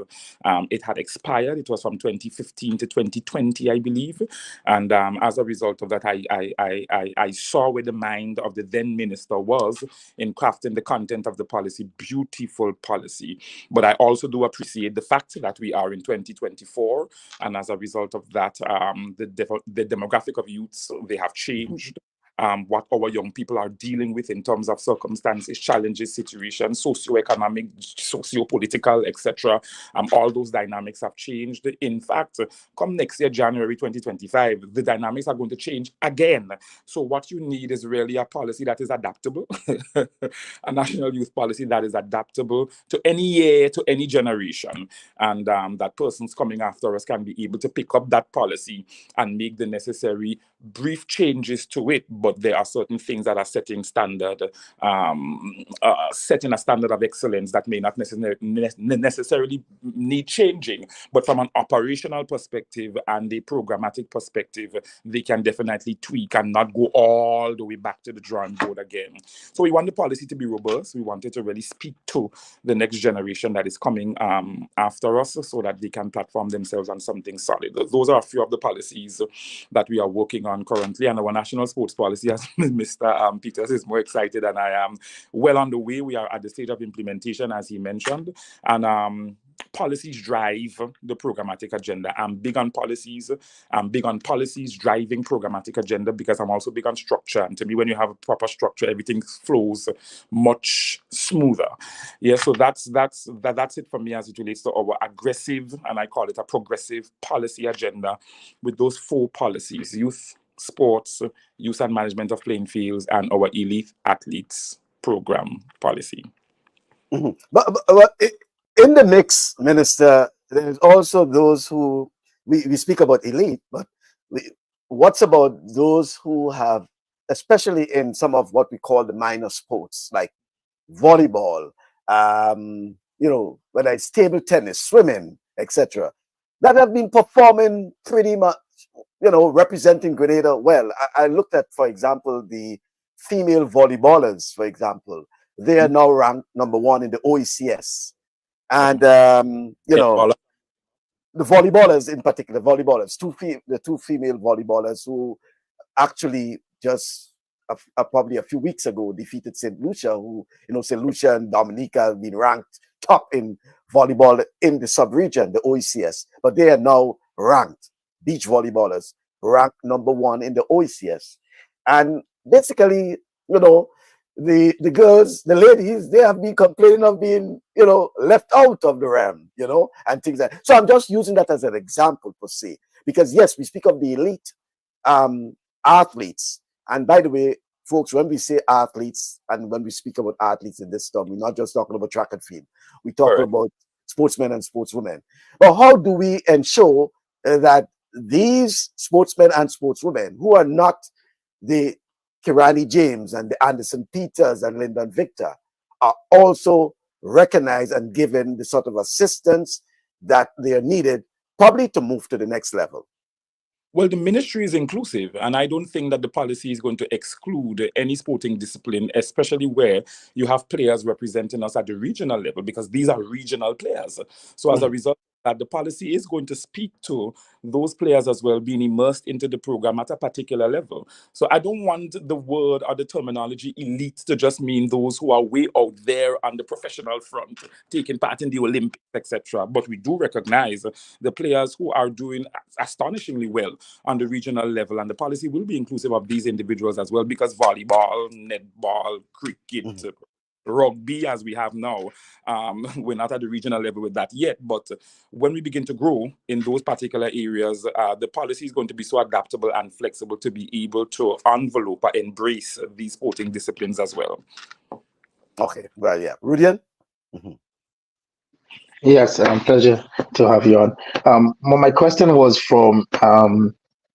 it had expired. It was from 2015 to 2020, I believe. And as a result of that, I saw where the mind of the then minister was in crafting the content of the policy. Beautiful policy. But I also do appreciate the fact that we are in 2024. And as a result of that, the demographic of youths, they have changed. What our young people are dealing with in terms of circumstances, challenges, situations, socioeconomic, socio-political, etc. All those dynamics have changed. In fact, come next year, January 2025, the dynamics are going to change again. So what you need is really a policy that is adaptable, a national youth policy that is adaptable to any year, to any generation, and that persons coming after us can be able to pick up that policy and make the necessary brief changes to it. But there are certain things that are setting a standard of excellence that may not necessarily need changing. But from an operational perspective and a programmatic perspective, they can definitely tweak and not go all the way back to the drawing board again. So we want the policy to be robust. We want it to really speak to the next generation that is coming after us, so that they can platform themselves on something solid. Those are a few of the policies that we are working on currently, and our national sports policy, as Mr. Peters is more excited, and I am well on the way. We are at the stage of implementation, as he mentioned, and policies drive the programmatic agenda. I'm big on policies. I'm big on policies driving programmatic agenda, because I'm also big on structure. And to me, when you have a proper structure, everything flows much smoother. Yeah, so that's it for me as it relates to our aggressive, and I call it a progressive policy agenda, with those 4 policies: youth, sports, use and management of playing fields, and our elite athletes program policy. Mm-hmm. But in the mix, Minister, there's also those who, we speak about elite, but what's about those who have, especially in some of what we call the minor sports, like volleyball, whether it's table tennis, swimming, etc., that have been performing pretty much, representing Grenada well. I looked at, for example, the female volleyballers, for example. They are now ranked #1 in the OECS. And, the volleyballers in particular, the 2 female volleyballers who actually just probably a few weeks ago defeated St. Lucia, who, St. Lucia and Dominica have been ranked top in volleyball in the sub-region, the OECS. But they are now ranked, beach volleyballers, ranked #1 in the OECS. And basically, the girls, the ladies, they have been complaining of being, left out of the realm, and things like that. So I'm just using that as an example per se, because yes, we speak of the elite athletes. And by the way, folks, when we say athletes, and when we speak about athletes in this term, we're not just talking about track and field. We're talking about sportsmen and sportswomen. But how do we ensure that these sportsmen and sportswomen, who are not the Kirani James and the Anderson Peters and Lyndon Victor, are also recognized and given the sort of assistance that they are needed, probably to move to the next level? Well, the ministry is inclusive, and I don't think that the policy is going to exclude any sporting discipline, especially where you have players representing us at the regional level, because these are regional players. So as a result, that the policy is going to speak to those players as well, being immersed into the program at a particular level. So I don't want the word or the terminology elite to just mean those who are way out there on the professional front, taking part in the Olympics, etc. But we do recognize the players who are doing astonishingly well on the regional level, and the policy will be inclusive of these individuals as well, because volleyball, netball, cricket, rugby, as we have now, we're not at the regional level with that yet, but when we begin to grow in those particular areas, the policy is going to be so adaptable and flexible to be able to envelope or embrace these sporting disciplines as well. Okay, well, yeah. Rudian? Yes, pleasure to have you on. Well, my question was from not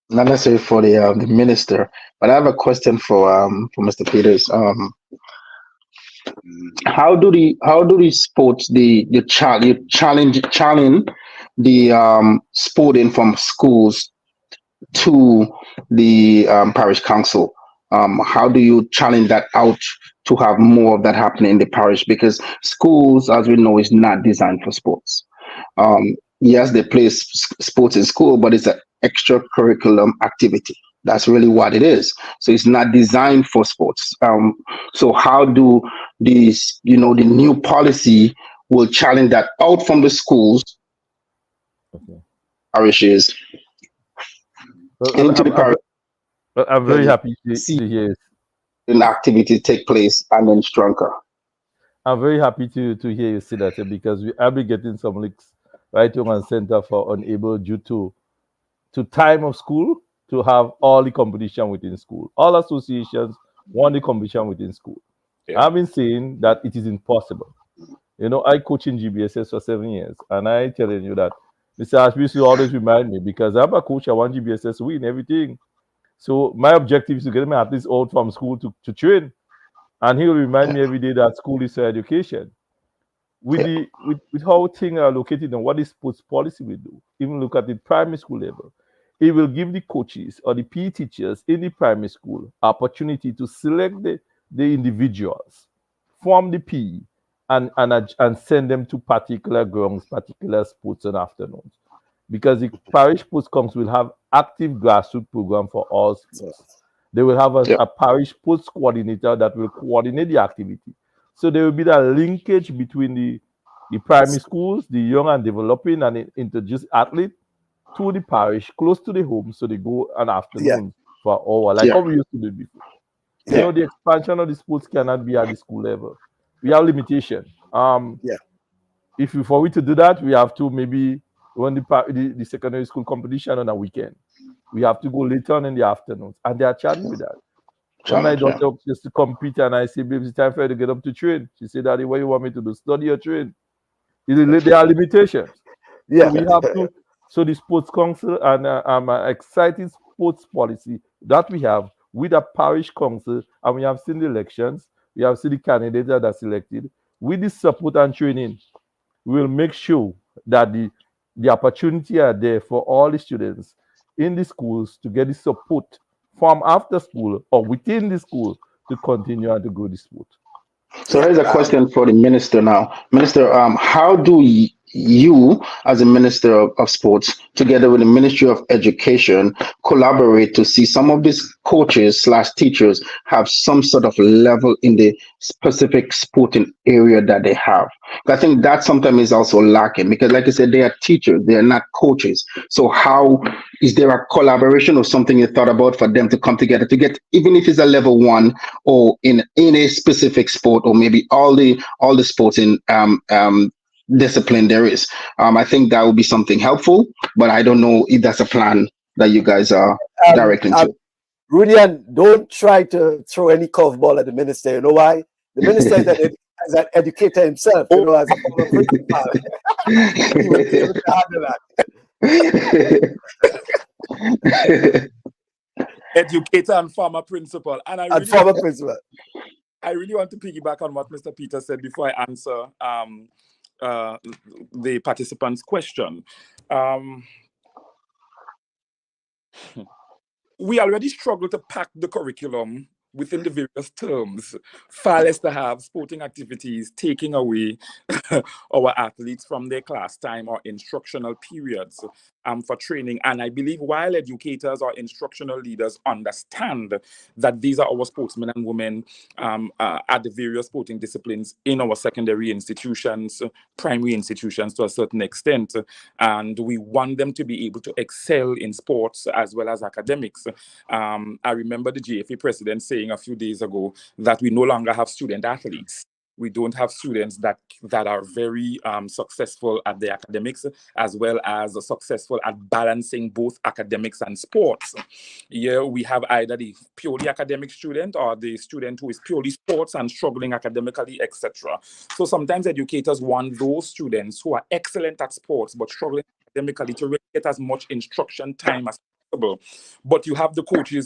necessarily for the minister, but I have a question for Mr. Peters. How do the sports the challenge the sporting from schools to the parish council? How do you challenge that out to have more of that happening in the parish? Because schools, as we know, is not designed for sports. Yes, they play sports in school, but it's an extracurriculum activity. That's really what it is. So it's not designed for sports. So how do these, the new policy will challenge that out from the schools, parishes, into the parish? I'm very happy to hear an activity take place and then stronger. I'm very happy to hear you say that, because we have been getting some links right on center for unable due to time of school to have all the competition within school. All associations want the competition within school. Yeah. I've been saying that it is impossible. I coach in GBSS for 7 years, and I telling you that Mr. Ashby always remind me, because I'm a coach, I want GBSS to win everything. So my objective is to get my athletes out from school to train. And he'll remind me every day that school is for education. With how things are located and what the sports policy will do, even look at the primary school level, it will give the coaches or the PE teachers in the primary school opportunity to select the individuals from the PE and send them to particular grounds, particular sports and afternoons. Because the parish sports council will have active grassroots program for all sports. They will have a parish sports coordinator that will coordinate the activity. So there will be that linkage between the primary schools, the young and developing, and introduce athletes to the parish, close to the home, so they go an afternoon for an hour, like how we used to do before. The expansion of the sports cannot be at the school level. We have limitation. If for we to do that, we have to maybe run the secondary school competition on a weekend. We have to go later on in the afternoons, and they are charged with that. When my daughter used to compete, and I say, "Babe, it's time for her to get up to train." She said, "Daddy, what you want me to do? Study or train?" There are limitations. So we have to. So the sports council and an exciting sports policy that we have with a parish council, and we have seen the elections, we have seen the candidates that are selected. With the support and training, we will make sure that the opportunity are there for all the students in the schools to get the support from after school or within the school to continue and to grow the sport. So here's a question for the minister now. Minister, how do you, as a Minister of Sports, together with the Ministry of Education, collaborate to see some of these coaches / teachers have some sort of level in the specific sporting area that they have? I think that sometimes is also lacking, because like I said, they are teachers, they are not coaches. So how is there a collaboration or something you thought about for them to come together to get, even if it's a level 1 or in a specific sport, or maybe all the sports in discipline there is? I think that would be something helpful, but I don't know if that's a plan that you guys are directing to. Rudian, don't try to throw any curveball at the minister. You know why? The minister is an educator himself, as a former principal. He will be able to handle that. Educator and former principal. Former principal. I really want to piggyback on what Mr. Peter said before I answer the participant's question. We already struggle to pack the curriculum within the various terms, far less to have sporting activities taking away our athletes from their class time or instructional periods for training. And I believe while educators or instructional leaders understand that these are our sportsmen and women at the various sporting disciplines in our secondary institutions, primary institutions to a certain extent, and we want them to be able to excel in sports as well as academics. I remember the GFA president saying a few days ago that we no longer have student athletes. We don't have students that are very successful at the academics as well as successful at balancing both academics and sports. Here we have either the purely academic student or the student who is purely sports and struggling academically, etc. So sometimes educators want those students who are excellent at sports but struggling academically to really get as much instruction time as possible. But you have the coaches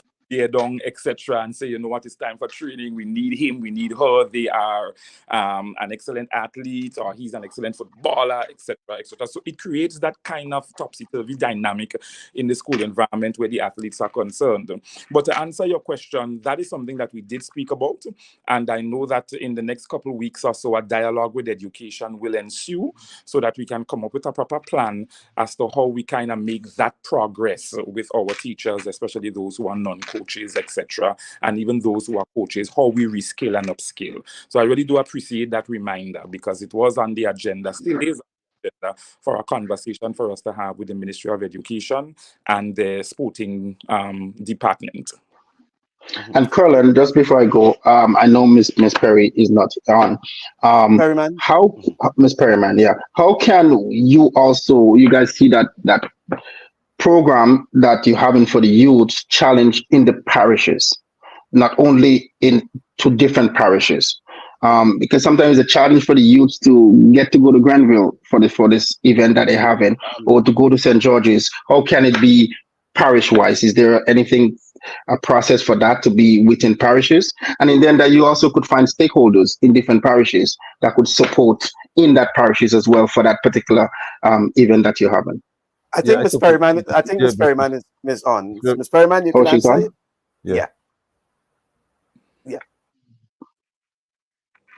down, etc., and say, you know what, it's time for training. We need him, we need her. They are an excellent athlete, or he's an excellent footballer, etc., etc. So it creates that kind of topsy-turvy dynamic in the school environment where the athletes are concerned. But to answer your question, that is something that we did speak about, and I know that in the next couple of weeks or so, a dialogue with education will ensue so that we can come up with a proper plan as to how we kind of make that progress with our teachers, especially those who are non-coaches, etc., and even those who are coaches, how we rescale and upscale. So I really do appreciate that reminder, because it was on the agenda, still is on the agenda, for a conversation for us to have with the Ministry of Education and the sporting department. And Curlin, just before I go, I know Miss Perry is not on. Perryman? How, Miss Perryman, yeah. How can you guys see that program that you're having for the youth challenge in the parishes, not only in two different parishes? Because sometimes it's a challenge for the youth to get to go to Grenville for this event that they're having, or to go to St. George's. How can it be parish-wise? Is there a process for that to be within parishes? And then that you also could find stakeholders in different parishes that could support in that parishes as well for that particular event that you're having. I think Ms. Perryman is on. Ms. Perryman, you can answer it? Yeah.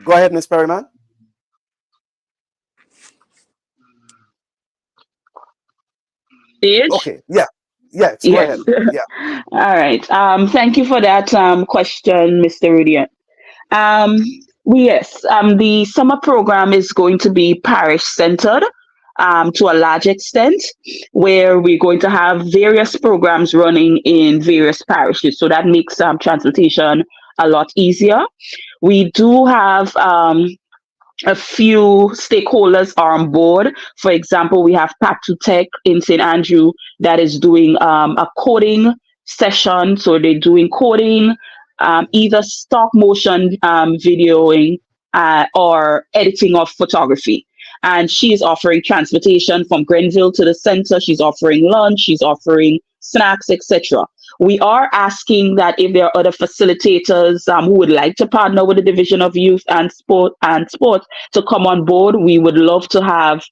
Go ahead, Ms. Perryman. Okay, yeah. Yes, go ahead. Yeah. All right. Thank you for that question, Mr. Rudian. Yes, the summer program is going to be parish-centered to a large extent, where we're going to have various programs running in various parishes. So that makes transportation a lot easier. We do have a few stakeholders are on board. For example, we have Path2 Tech in St. Andrew that is doing a coding session. So they're doing coding, either stop motion videoing or editing of photography. And she is offering transportation from Grenville to the center. She's offering lunch, she's offering snacks, etc. We are asking that if there are other facilitators who would like to partner with the Division of Youth and Sport to come on board, we would love to have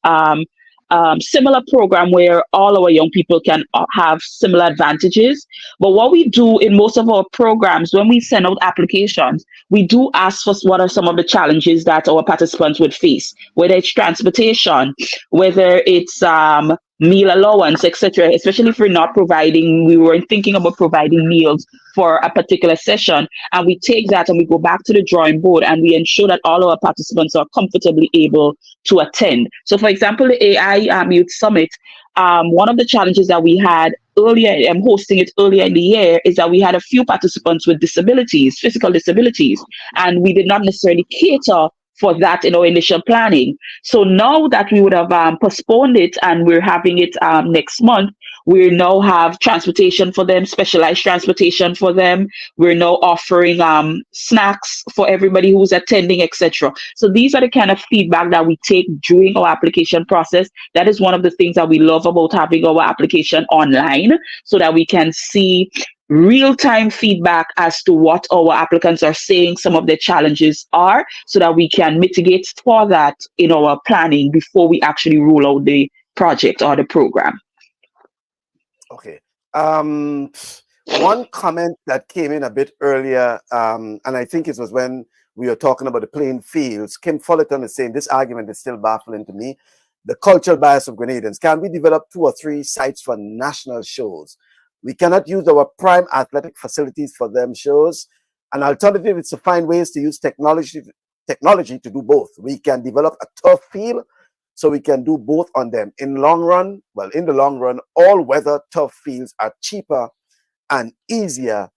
similar program where all our young people can have similar advantages. But what we do in most of our programs, when we send out applications, we do ask for what are some of the challenges that our participants would face, whether it's transportation, whether it's meal allowance, etc. Especially if we're not providing, we weren't thinking about providing meals for a particular session, and we take that and we go back to the drawing board and we ensure that all our participants are comfortably able to attend. So for example, the AI Youth Summit, one of the challenges that we had earlier, hosting it earlier in the year, is that we had a few participants with disabilities, physical disabilities, and we did not necessarily cater for that in our initial planning. So now that we would have postponed it and we're having it next month, we now have transportation for them, specialized transportation for them. We're now offering snacks for everybody who's attending, etc. So these are the kind of feedback that we take during our application process. That is one of the things that we love about having our application online, so that we can see real-time feedback as to what our applicants are saying, some of the challenges are, so that we can mitigate for that in our planning before we actually roll out the project or the program. Okay. One comment that came in a bit earlier, and I think it was when we were talking about the playing fields. Kim Fullerton is saying this argument is still baffling to me. The cultural bias of Grenadians. Can we develop 2 or 3 sites for national shows? We cannot use our prime athletic facilities for them shows. An alternative is to find ways to use technology to do both. We can develop a turf field so we can do both on them. In the long run, all weather turf fields are cheaper and easier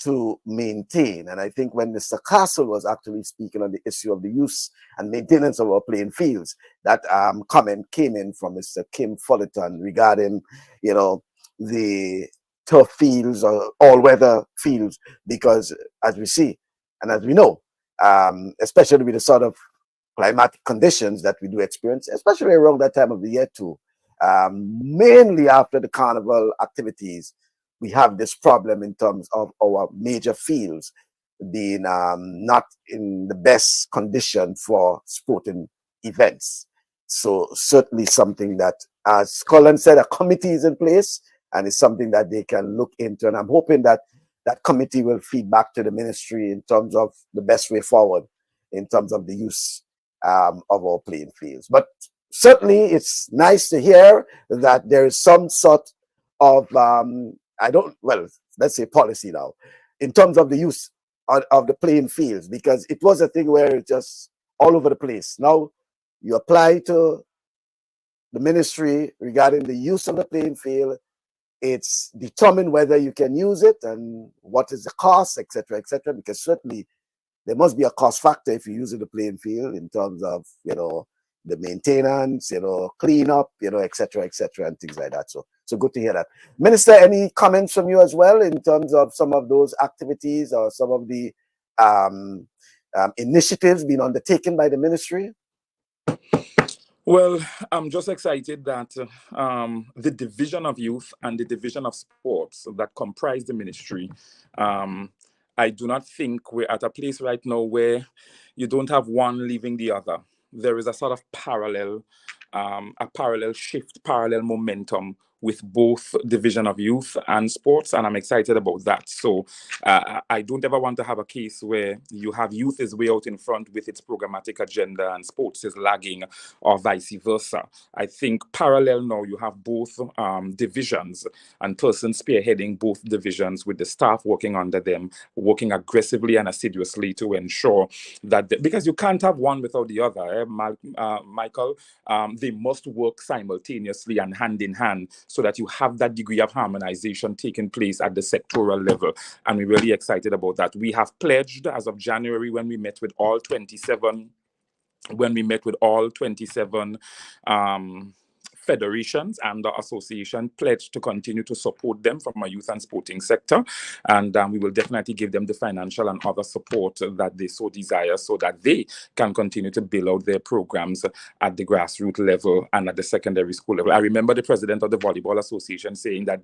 to maintain. And I think when Mr. Castle was actually speaking on the issue of the use and maintenance of our playing fields, that comment came in from Mr. Kim Fullerton regarding, you know, the turf fields or all-weather fields, because as we see and as we know, especially with the sort of climatic conditions that we do experience, especially around that time of the year too, mainly after the carnival activities, we have this problem in terms of our major fields being not in the best condition for sporting events. So certainly something that, as Colin said, a committee is in place, and it's something that they can look into. And I'm hoping that that committee will feed back to the ministry in terms of the best way forward in terms of the use of our playing fields. But certainly it's nice to hear that there is some sort of let's say policy now in terms of the use of the playing fields, because it was a thing where it's just all over the place. Now you apply to the ministry regarding the use of the playing field. It's determined whether you can use it and what is the cost, etc., because certainly there must be a cost factor if you use the playing field in terms of, you know, the maintenance, you know, cleanup, you know, etc., and things like that. So good to hear that. Minister, any comments from you as well in terms of some of those activities or some of the initiatives being undertaken by the ministry? Well, I'm just excited that the Division of Youth and the Division of Sports that comprise the ministry, I do not think we're at a place right now where you don't have one leaving the other. There is a sort of parallel shift, parallel momentum with both Division of Youth and Sports, and I'm excited about that. So I don't ever want to have a case where you have youth is way out in front with its programmatic agenda and sports is lagging, or vice versa. I think parallel now you have both divisions and persons spearheading both divisions with the staff working under them, working aggressively and assiduously to ensure that, because you can't have one without the other, Michael. They must work simultaneously and hand in hand, so that you have that degree of harmonization taking place at the sectoral level. And we're really excited about that. We have pledged as of January, when we met with all 27 federations and the association, pledged to continue to support them from a youth and sporting sector, and we will definitely give them the financial and other support that they so desire, so that they can continue to build out their programs at the grassroots level and at the secondary school level. I remember the president of the Volleyball Association saying that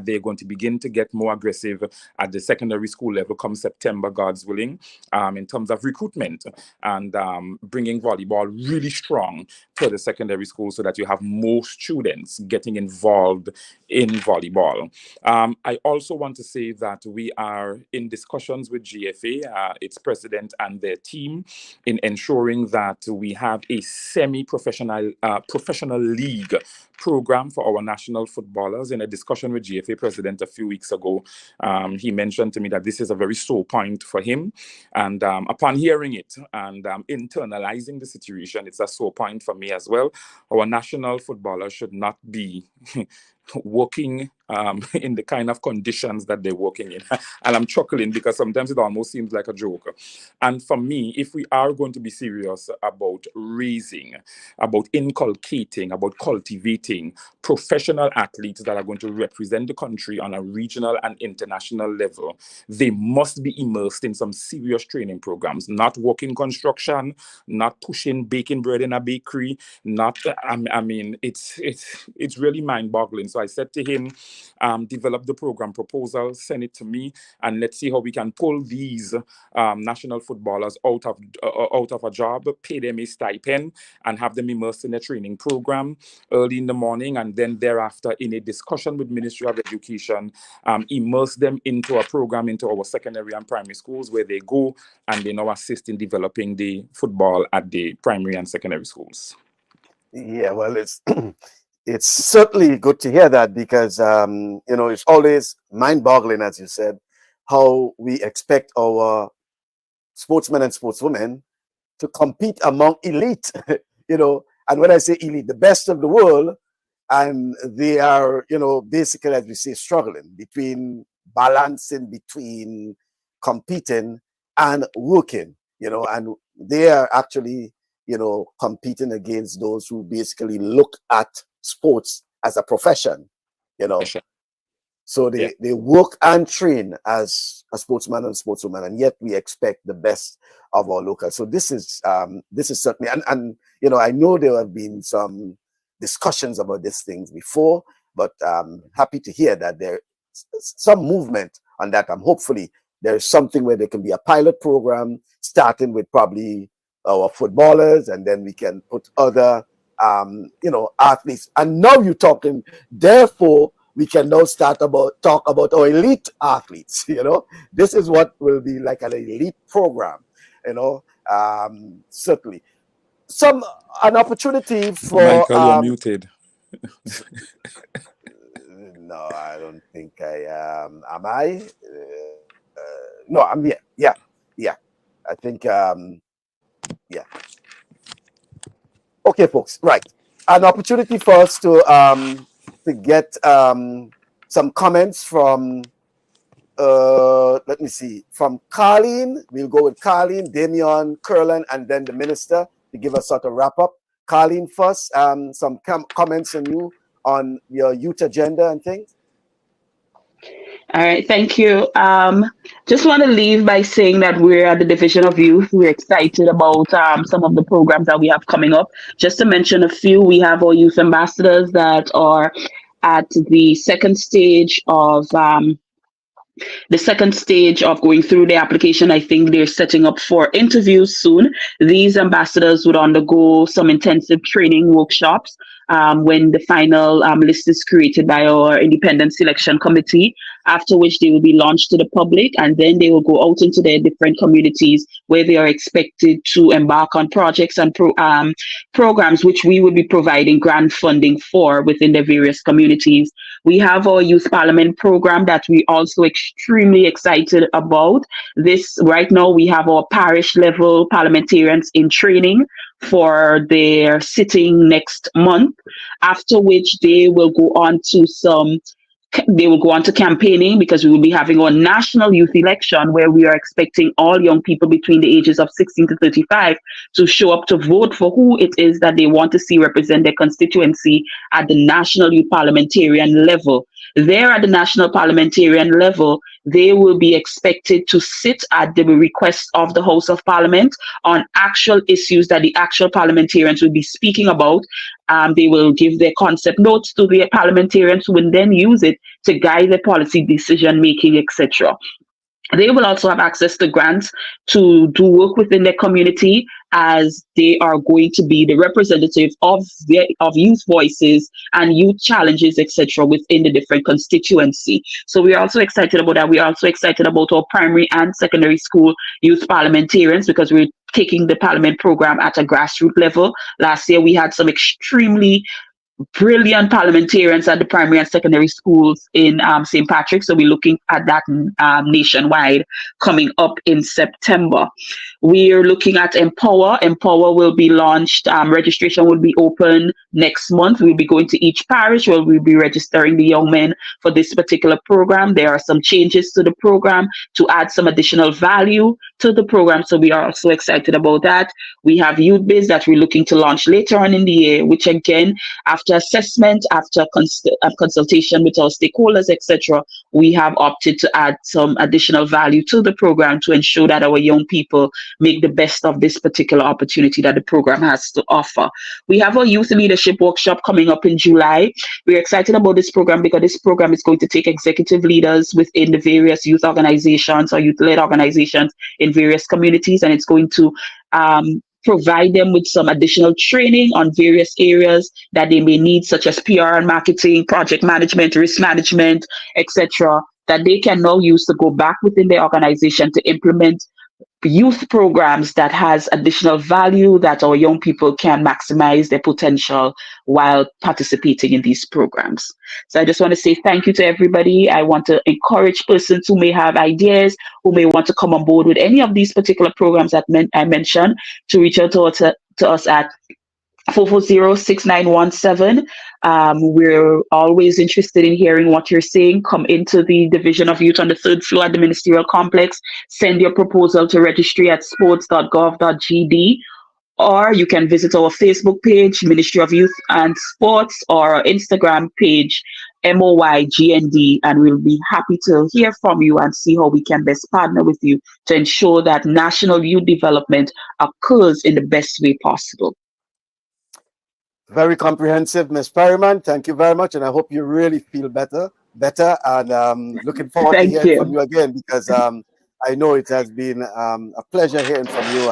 they're going to begin to get more aggressive at the secondary school level come September, God's willing, in terms of recruitment and bringing volleyball really strong to the secondary school, so that you have more students getting involved in volleyball. I also want to say that we are in discussions with GFA, its president and their team, in ensuring that we have a semi-professional professional league program for our national footballers. In a discussion with GFA president a few weeks ago, he mentioned to me that this is a very sore point for him, and upon hearing it and internalizing the situation, it's a sore point for me as well. Our national footballers should not be working in the kind of conditions that they're working in. And I'm chuckling because sometimes it almost seems like a joke. And for me, if we are going to be serious about raising, about inculcating, about cultivating professional athletes that are going to represent the country on a regional and international level, they must be immersed in some serious training programs, not working construction, not baking bread in a bakery, not, I mean, it's really mind-boggling So I said to him, develop the program proposal, send it to me, and let's see how we can pull these national footballers out of a job, pay them a stipend, and have them immersed in a training program early in the morning, and then thereafter in a discussion with Ministry of Education, immerse them into a program into our secondary and primary schools where they go and they now assist in developing the football at the primary and secondary schools. Yeah, well, it's it's certainly good to hear that, because it's always mind-boggling, as you said, how we expect our sportsmen and sportswomen to compete among elite, and when I say elite, the best of the world, and they are, basically, as we say, struggling balancing between competing and working, and they are actually, competing against those who basically look at sports as a profession, So they work and train as a sportsman and sportswoman, and yet we expect the best of our locals. So this is certainly, and I know there have been some discussions about these things before, but I'm happy to hear that there's some movement on that. Hopefully there's something where there can be a pilot program starting with probably our footballers, and then we can put other athletes. And now you're talking, therefore we can now talk about our elite athletes. This is what will be like an elite program. Certainly an opportunity for Michael, you're muted. No, I don't think I am. Am I? No, I'm here. Yeah. I think yeah. Okay, folks. Right. An opportunity for us to get some comments from let me see, from Carleen. We'll go with Carleen, Damian, Curlin, and then the minister to give us sort of wrap up. Carleen first, some comments from you on your youth agenda and things. All right, thank you. Just want to leave by saying that we're at the Division of Youth. We're excited about some of the programs that we have coming up. Just to mention a few, we have our youth ambassadors that are at the second stage of going through the application. I think they're setting up for interviews soon. These ambassadors would undergo some intensive training workshops when the final list is created by our independent selection committee, after which they will be launched to the public, and then they will go out into their different communities where they are expected to embark on projects and programs which we will be providing grant funding for within the various communities. We have our youth parliament program that we also extremely excited about. This right now we have our parish level parliamentarians in training for their sitting next month, after which they will go on to campaigning, because we will be having our national youth election where we are expecting all young people between the ages of 16 to 35 to show up to vote for who it is that they want to see represent their constituency at the national youth parliamentarian level. There at the national parliamentarian level, they will be expected to sit at the request of the House of Parliament on actual issues that the actual parliamentarians will be speaking about. They will give their concept notes to the parliamentarians who will then use it to guide the policy decision making, etc. They will also have access to grants to do work within their community, as they are going to be the representative of youth voices and youth challenges, etc., within the different constituency. So we are also excited about that. We are also excited about our primary and secondary school youth parliamentarians, because we're taking the parliament program at a grassroots level. Last year we had some extremely brilliant parliamentarians at the primary and secondary schools in St. Patrick's. So we're looking at that nationwide coming up in September. We're looking at Empower. Empower will be launched. Registration will be open next month. We'll be going to each parish where we'll be registering the young men for this particular program. There are some changes to the program to add some additional value to the program. So we are also excited about that. We have Youth Biz that we're looking to launch later on in the year, which again, after after assessment, after consultation with our stakeholders, etc., we have opted to add some additional value to the program to ensure that our young people make the best of this particular opportunity that the program has to offer. We have our youth leadership workshop coming up in July. We're excited about this program because this program is going to take executive leaders within the various youth organizations or youth-led organizations in various communities, and it's going to provide them with some additional training on various areas that they may need, such as PR and marketing, project management, risk management, etc., that they can now use to go back within their organization to implement youth programs that has additional value that our young people can maximize their potential while participating in these programs. So I just want to say thank you to everybody. I want to encourage persons who may have ideas, who may want to come on board with any of these particular programs that I mentioned, to reach out to us at 440-6917. We're always interested in hearing what you're saying. Come into the Division of Youth on the 3rd floor at the Ministerial Complex. Send your proposal to registry at sports.gov.gd, or you can visit our Facebook page, Ministry of Youth and Sports, or our Instagram page, MOYGND, and we'll be happy to hear from you and see how we can best partner with you to ensure that national youth development occurs in the best way possible. Very comprehensive, Ms. Perryman. Thank you very much, and I hope you really feel better, and looking forward to hearing from you again, because I know it has been a pleasure hearing from you.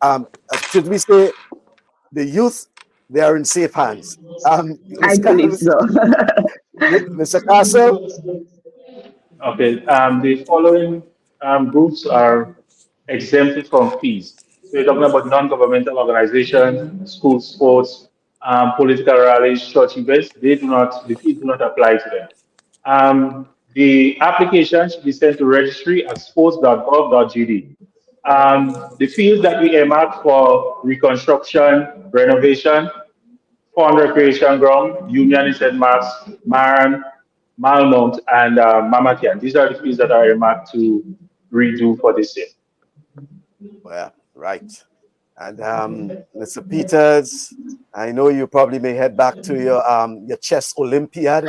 And should we say the youth, they are in safe hands? I believe so. Mr. Castle? Okay, the following groups are exempted from fees. So you're talking about non-governmental organizations, school sports, political rallies, church events. The fees do not apply to them. The application should be sent to registry at sports.gov.gd. The fields that we earmark for reconstruction, renovation, Pond Recreation Ground, Union in St. Mark's, Maran, Malmont, and Mamakian. These are the fields that are earmarked to redo for this year. Well, right. And Mr. Peters, I know you probably may head back to your chess Olympiad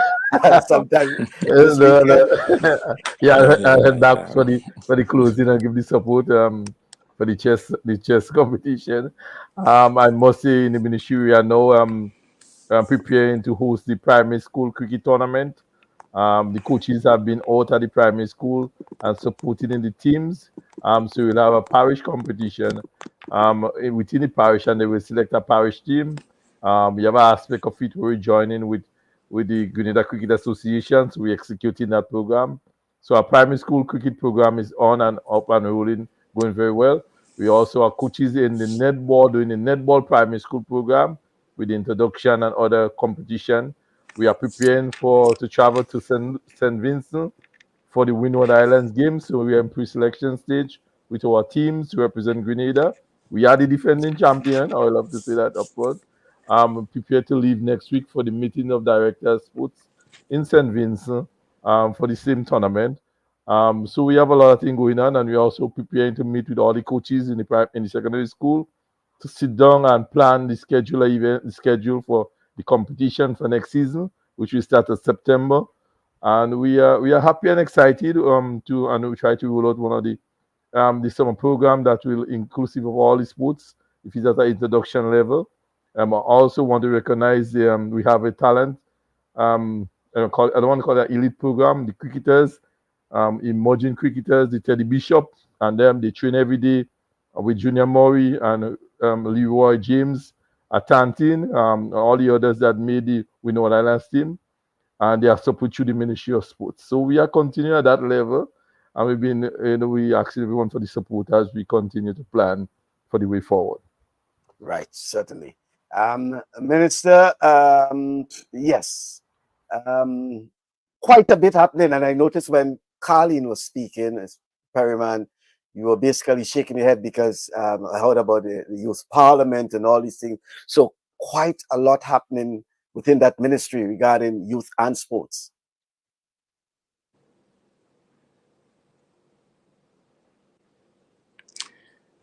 sometime this weekend. Yeah, I head back for the closing and give the support for the chess competition. I must say, in the ministry we are now preparing to host the primary school cricket tournament. The coaches have been out at the primary school and supporting in the teams. So we'll have a parish competition within the parish, and they will select a parish team. We have an aspect of it where we're joining with the Grenada Cricket Association, so we're executing that program. So our primary school cricket program is on and up and rolling, going very well. We also are coaches in the netball, doing the netball primary school program with the introduction and other competition. We are preparing to travel to St. Vincent for the Windward Islands Games. So we are in pre-selection stage with our teams to represent Grenada. We are the defending champion. I would love to say that upward. I'm prepared to leave next week for the meeting of directors sports in St. Vincent for the same tournament. So we have a lot of things going on, and we're also preparing to meet with all the coaches in the secondary school to sit down and plan the schedule for the competition for next season, which will start in September. And we are happy and excited and we try to roll out one of the summer program that will inclusive of all the sports, if it's at an introduction level. I also want to recognize we have a talent. I don't want to call that elite program. The cricketers, emerging cricketers, the Teddy Bishop, and them they train every day with Junior Murray and Leroy James, Atantin, all the others that made the Windward Islands team, and they are supported through the Ministry of Sports. So we are continuing at that level, and we've been, we asking everyone for the support as we continue to plan for the way forward. Right, certainly. Minister, yes, quite a bit happening, and I noticed when Carleen was speaking, as Perryman, you were basically shaking your head because I heard about the youth parliament and all these things. So quite a lot happening within that ministry regarding youth and sports.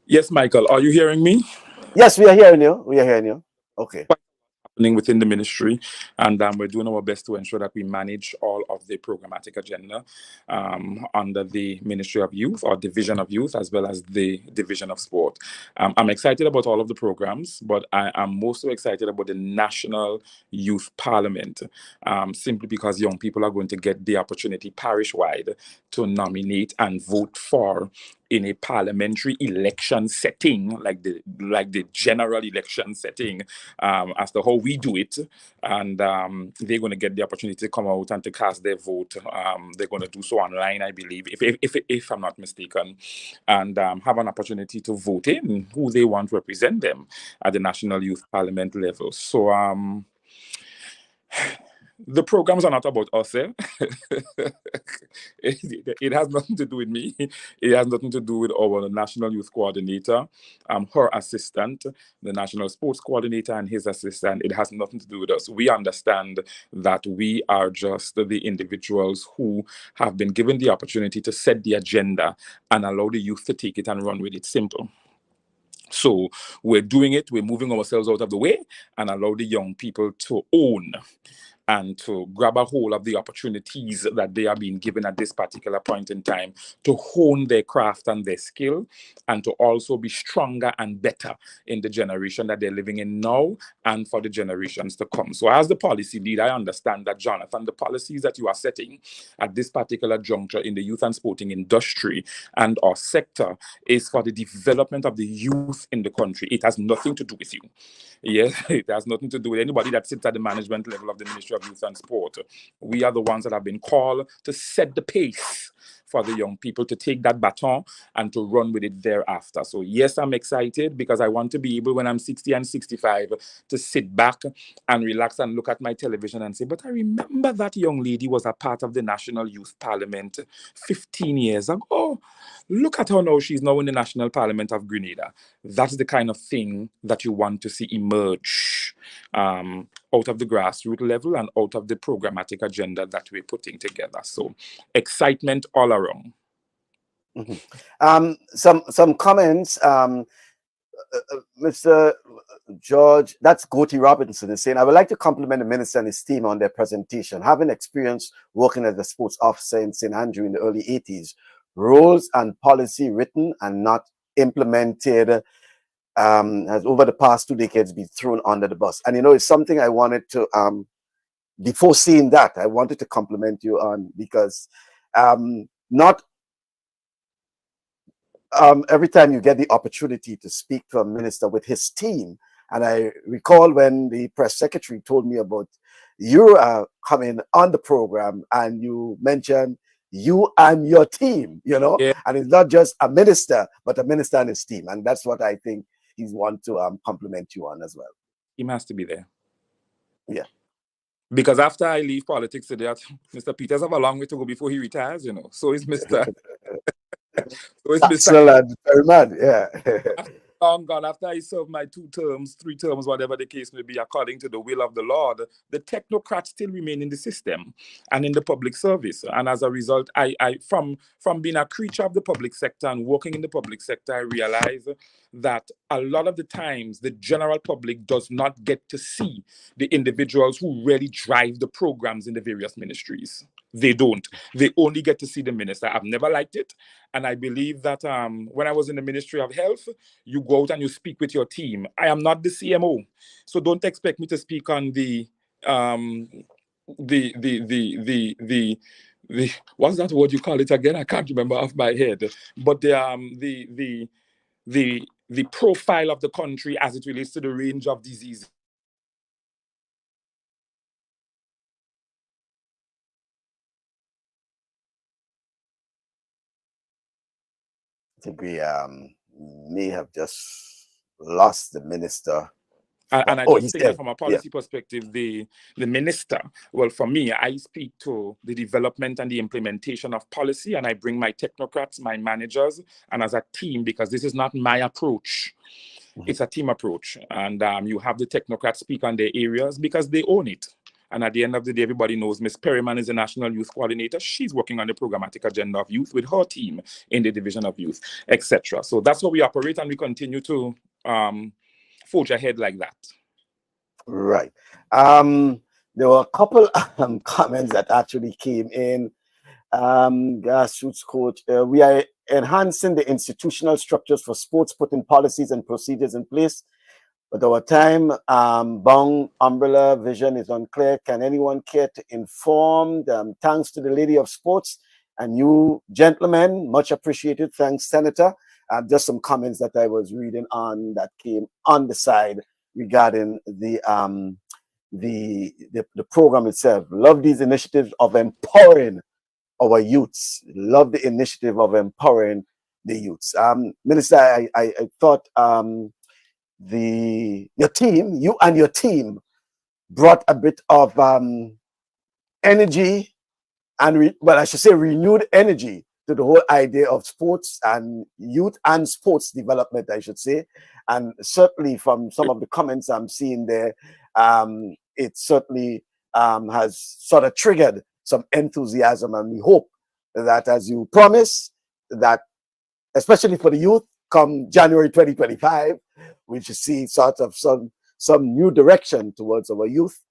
Yes, Michael, are you hearing me? Yes, we are hearing you. We are hearing you. Okay. within the ministry, and we're doing our best to ensure that we manage all of the programmatic agenda under the Ministry of Youth or Division of Youth, as well as the Division of Sport. I'm excited about all of the programs, but I am most so excited about the National Youth Parliament, simply because young people are going to get the opportunity parish-wide to nominate and vote for in a parliamentary election setting, like the general election setting, as to how we do it, and they're going to get the opportunity to come out and to cast their vote. They're going to do so online, I believe, if I'm not mistaken, and have an opportunity to vote in who they want to represent them at the National Youth Parliament level. So the programs are not about us. It has nothing to do with me. It has nothing to do with our National Youth Coordinator, her assistant, the National Sports Coordinator, and his assistant. It has nothing to do with us. We understand that we are just the individuals who have been given the opportunity to set the agenda and allow the youth to take it and run with it. Simple. So we're doing it. We're moving ourselves out of the way and allow the young people to own and to grab a hold of the opportunities that they are being given at this particular point in time to hone their craft and their skill, and to also be stronger and better in the generation that they're living in now and for the generations to come. So as the policy lead, I understand that, Jonathan, the policies that you are setting at this particular juncture in the youth and sporting industry and our sector is for the development of the youth in the country. It has nothing to do with you. Yes, it has nothing to do with anybody that sits at the management level of the Ministry of Youth and Sport. We are the ones that have been called to set the pace for the young people to take that baton and to run with it thereafter. So yes, I'm excited because I want to be able, when I'm 60 and 65, to sit back and relax and look at my television and say, but I remember that young lady was a part of the National Youth Parliament 15 years ago. Look at her now. She's now in the National Parliament of Grenada. That's the kind of thing that you want to see emerge out of the grassroots level and out of the programmatic agenda that we're putting together. So excitement all around. Mm-hmm. Some comments. Mr. George, that's Goti Robinson, is saying, I would like to compliment the minister and his team on their presentation. Having experience working as a sports officer in St. Andrew in the early 80s, rules and policy written and not implemented has over the past 2 decades been thrown under the bus. And it's something I wanted to, before seeing that, I wanted to compliment you on, because not every time you get the opportunity to speak to a minister with his team. And I recall when the press secretary told me about you coming on the program, and you mentioned you and your team, Yeah. and it's not just a minister, but a minister and his team. And that's what I think he's want to compliment you on as well. He has to be there. Yeah. Because after I leave politics today, Mr. Peters have a long way to go before he retires, So is Mr. Excellent, very much, yeah. Long gone, after I serve my 2 terms, 3 terms, whatever the case may be, according to the will of the Lord, the technocrats still remain in the system and in the public service. And as a result, I from being a creature of the public sector and working in the public sector, I realize that a lot of the times the general public does not get to see the individuals who really drive the programs in the various ministries. They don't. They only get to see the minister. I've never liked it. And I believe that when I was in the Ministry of Health, you go out and you speak with your team. I am not the CMO. So don't expect me to speak on the what's that word you call it again? I can't remember off my head. But the profile of the country as it relates to the range of diseases. I think we may have just lost the minister. And I just think that from a policy perspective, the minister, well, for me, I speak to the development and the implementation of policy, and I bring my technocrats, my managers, and as a team, because this is not my approach. Mm-hmm. It's a team approach. And you have the technocrats speak on their areas because they own it. And at the end of the day, everybody knows Ms. Perryman is the National Youth Coordinator. She's working on the programmatic agenda of youth with her team in the Division of Youth, etc. So that's how we operate, and we continue to forge ahead like that. Right. There were a couple comments that actually came in. Grassroots coach, we are enhancing the institutional structures for sports, putting policies and procedures in place. But our time bound umbrella vision is unclear. Can anyone care to inform? Thanks to the Lady of Sports and you gentlemen, much appreciated. Thanks, Senator. Just some comments that I was reading on that came on the side regarding the program itself. Love these initiatives of empowering our youths. Love the initiative of empowering the youths. Minister, I thought your team, you and your team, brought a bit of energy and well, I should say renewed energy to the whole idea of sports and youth and sports development, I should say. And certainly from some of the comments I'm seeing there, it certainly has sort of triggered some enthusiasm, and we hope that, as you promise, that especially for the youth, come January 2025, we should see sort of some new direction towards our youth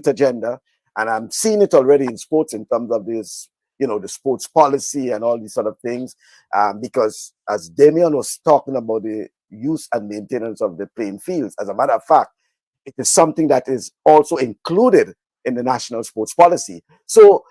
agenda. And I'm seeing it already in sports in terms of this, the sports policy and all these sort of things, because as Damien was talking about the use and maintenance of the playing fields, as a matter of fact, it is something that is also included in the national sports policy. So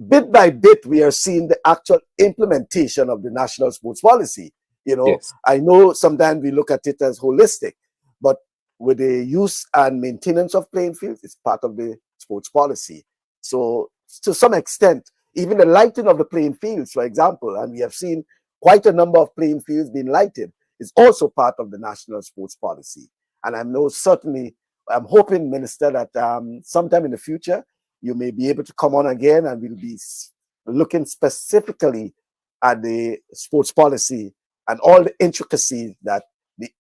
bit by bit, we are seeing the actual implementation of the national sports policy. Yes. I know sometimes we look at it as holistic, but with the use and maintenance of playing fields, it's part of the sports policy. So to some extent, even the lighting of the playing fields, for example, and we have seen quite a number of playing fields being lighted, is also part of the national sports policy. And I'm hoping, Minister, that sometime in the future, you may be able to come on again and we'll be looking specifically at the sports policy and all the intricacies that,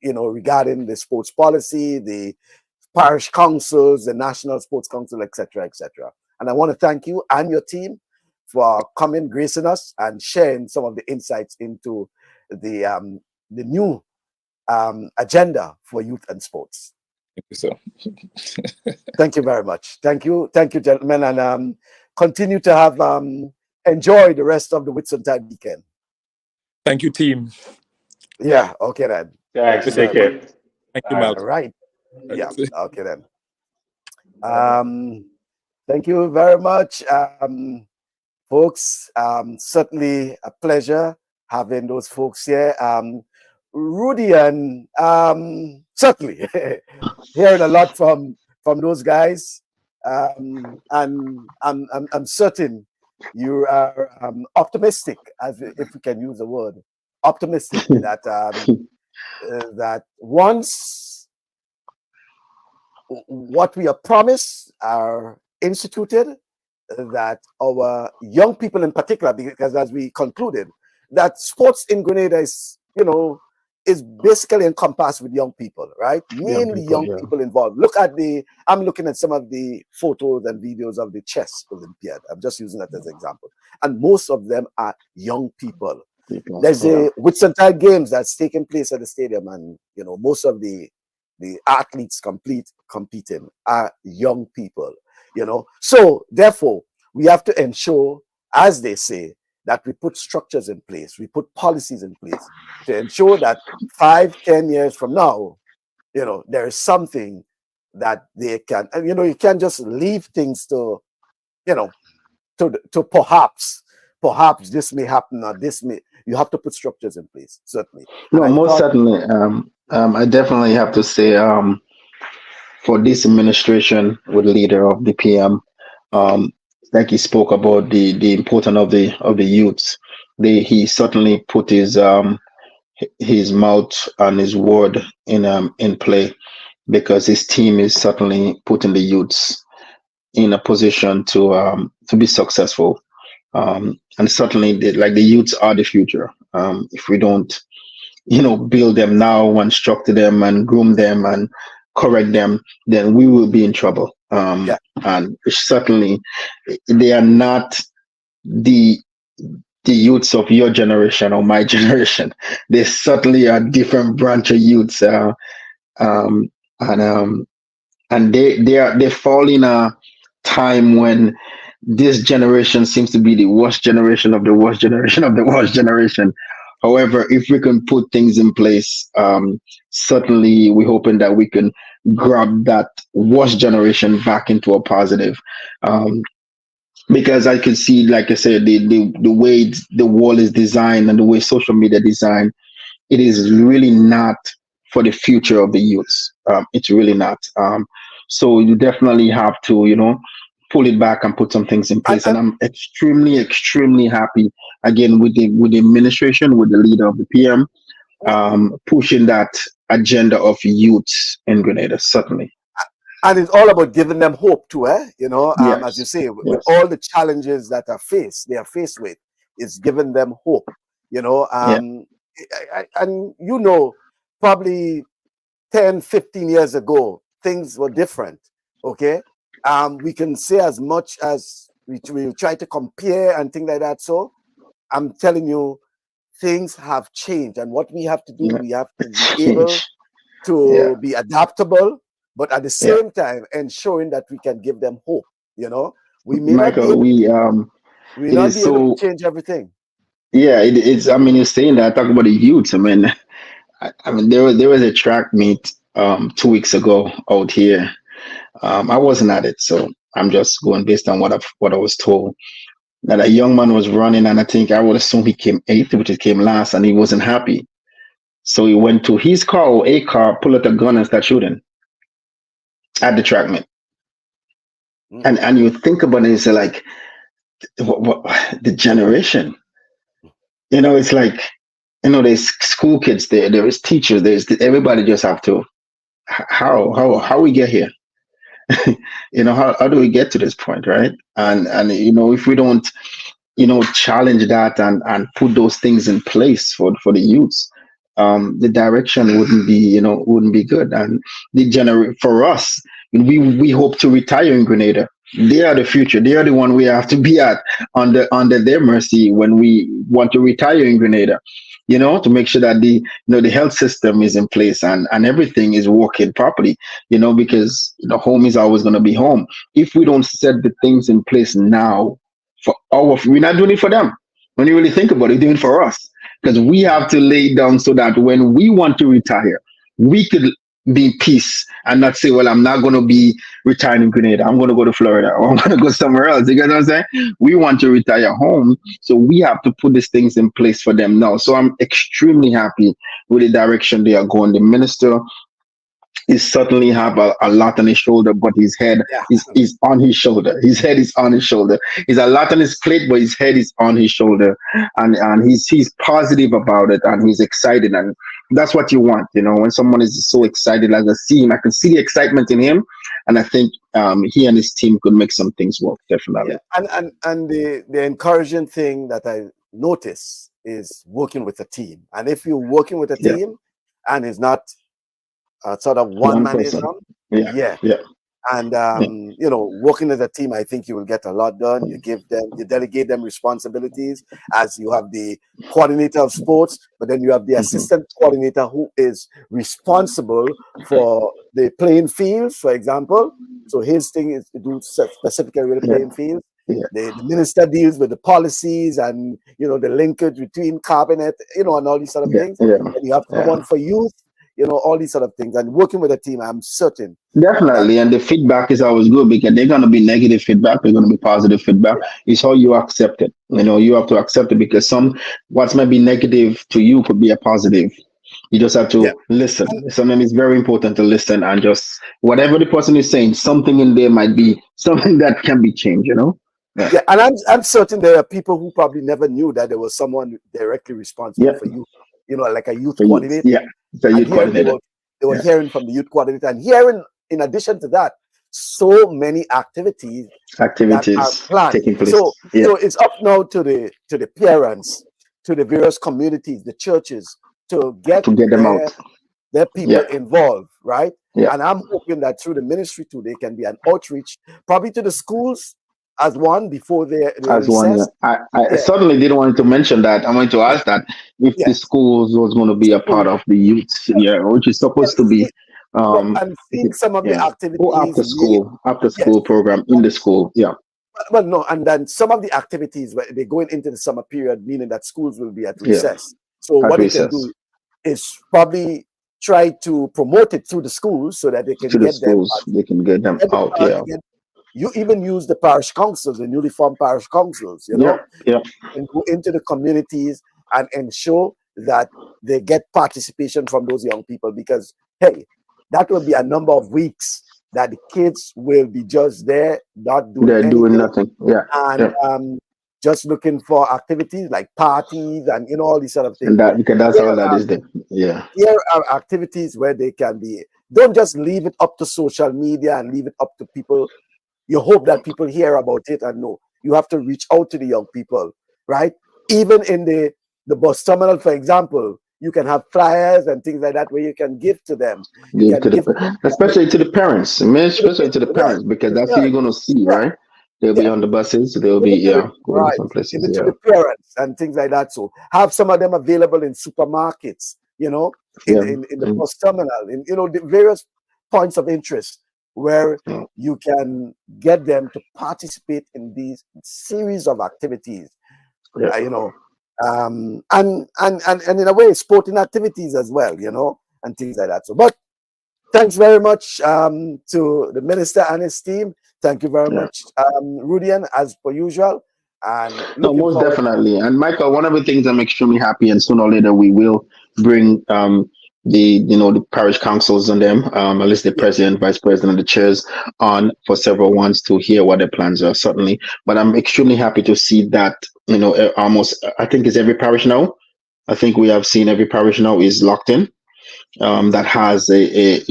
regarding the sports policy, the parish councils, the National Sports Council, etc., etc. And I want to thank you and your team for coming, gracing us, and sharing some of the insights into the new agenda for youth and sports. Thank you, sir. Thank you very much. Thank you, gentlemen, and continue to have enjoy the rest of the Whitsuntide weekend. Thank you, team. Yeah. Okay then. Thanks. Take care. Thank you, All Malcolm. right. Yeah. Okay then. Thank you very much, folks. Certainly a pleasure having those folks here. Rudy and certainly hearing a lot from those guys, and I'm certain you are optimistic, if we can use the word optimistic, that that once what we are promised are instituted, that our young people in particular, because as we concluded, that sports in Grenada is basically encompassed with young people, right? Mainly young people involved. I'm looking at some of the photos and videos of the chess Olympiad. I'm just using that as an example. And most of them are young people. There's a Whitsuntide Games that's taking place at the stadium, and most of the athletes competing are young people. So therefore we have to ensure, as they say, that we put structures in place, we put policies in place to ensure that 5-10 years from now, there is something that they can, and you can't just leave things to perhaps this may happen or you have to put structures in place, certainly. No, most certainly. I definitely have to say, for this administration with the leader of the PM, like he spoke about the importance of the youths. He certainly put his mouth and his word in play, because his team is certainly putting the youths in a position to be successful. And certainly the youths are the future. If we don't, build them now and structure them and groom them and correct them, then we will be in trouble. And certainly they are not the youths of your generation or my generation. They certainly are different branch of youths. And and they fall in a time when this generation seems to be the worst generation of the worst generation of the worst generation. However, if we can put things in place, certainly we're hoping that we can grab that worst generation back into a positive. Because I can see, like I said, the way the world is designed and the way social media designed, it is really not for the future of the youths. It's really not. So you definitely have to, pull it back and put some things in place. And I'm extremely, extremely happy again with the administration, with the leader of the PM, pushing that agenda of youths in Grenada. Certainly. And it's all about giving them hope too, Yes. as you say, with all the challenges that they are faced with, it's giving them hope, and probably 10, 15 years ago, things were different, okay? We can say as much as we try to compare and things like that. So I'm telling you, things have changed. And what we have to do, we have to be able to be adaptable, but at the same time, ensuring that we can give them hope. We may Michael, not be able to change everything. Yeah, it's. I mean, you're saying that. Talk about the youth. I mean, there was a track meet 2 weeks ago out here. I wasn't at it, so I'm just going based on what I was told. That a young man was running, and I think I would assume he came eighth, which he came last, and he wasn't happy. So he went to his car or a car, pull out a gun, and start shooting at the track meet. And you think about it, and say like, what the generation. It's like, there's school kids there is teachers, everybody just have to, how we get here? How do we get to this point, right? And if we don't, challenge that and put those things in place for the youths, the direction wouldn't be good. And for us, we hope to retire in Grenada. They are the future. They are the one we have to be at under their mercy when we want to retire in Grenada. To make sure that the health system is in place and everything is working properly. Because home is always going to be home. If we don't set the things in place now we're not doing it for them. When you really think about it, we're doing it for us, because we have to lay down so that when we want to retire, we could be in peace and not say, well, I'm not going to be retiring in Grenada. I'm going to go to Florida or I'm going to go somewhere else. You get what I'm saying? We want to retire home. So we have to put these things in place for them now. So I'm extremely happy with the direction they are going. The minister he certainly have a lot on his shoulder, but his head is on his shoulder. His head is on his shoulder. He's a lot on his plate, but his head is on his shoulder, and he's positive about it, and he's excited, and that's what you want, when someone is so excited. As I see him, I can see the excitement in him, and I think he and his team could make some things work, definitely. Yeah. And the encouraging thing that I notice is working with a team, and if you're working with a team and it's not sort of one-manism. And working as a team, I think you will get a lot done. You delegate them responsibilities, as you have the coordinator of sports, but then you have the assistant coordinator who is responsible for the playing fields, for example. So his thing is to do specifically with the playing fields. The minister deals with the policies and the linkage between cabinet, and all these sort of things. And you have someone for youth. All these sort of things, and working with a team, I'm certain. Definitely, and the feedback is always good, because they're going to be negative feedback, they're going to be positive feedback. It's how you accept it. You have to accept it, because what might be negative to you could be a positive. You just have to listen. Sometimes it's very important to listen, and just whatever the person is saying, something in there might be something that can be changed, and I'm certain there are people who probably never knew that there was someone directly responsible for you, like a youth coordinator. They were hearing from the youth coordinator, and hearing, in addition to that, so many activities that are planned. Taking place. So it's up now to the parents, to the various communities, the churches, to get them out, their people involved, right? And I'm hoping that through the ministry too, there can be an outreach, probably to the schools as one before they as one. I certainly didn't want to mention that. I wanted to ask that if the schools was going to be a part of the youth, which is supposed to be I'm seeing some of the Yeah. activities. Or after Yes. school program in the school. Yeah. Well, no, and then some of the activities where they're going into the summer period, meaning that schools will be at Yeah. recess. So At what they can recess. do is probably try to promote it through the schools so that they can To the get them schools, they can get them out. out. Yeah. You even use the parish councils, the newly formed parish councils, you know, Yeah. and go into the communities and ensure that they get participation from those young people, because hey, that will be a number of weeks that the kids will be just there, not doing They're anything, doing nothing. Yeah. and just looking for activities like parties and all these sort of things. And that, because that's Here all that are, is there. Yeah. here are activities where they can be. Don't just leave it up to social media and leave it up to people. You hope that people hear about it and know. You have to reach out to the young people, right? Even in the bus terminal, for example, you can have flyers and things like that where you can give to them. You Give can to give especially to the parents. I mean, especially to the parents, because that's who you're gonna see, yeah, right? They'll be yeah. on the buses, they'll Give be it to the, going right. different Give places. it to Yeah. the parents and things like that. So have some of them available in supermarkets, in the bus terminal, in the various points of interest where you can get them to participate in these series of activities. And in a way, sporting activities as well, and things like that. So, but thanks very much to the minister and his team. Thank you very much, Rudian, as per usual. And No, most definitely. And Michael, one of the things I'm extremely happy, and sooner or later we will bring the parish councils and them, at least the president, vice president, the chairs on for several ones to hear what their plans are, certainly. But I'm extremely happy to see that, almost, I think it's every parish now. I think we have seen every parish now is locked in. That has a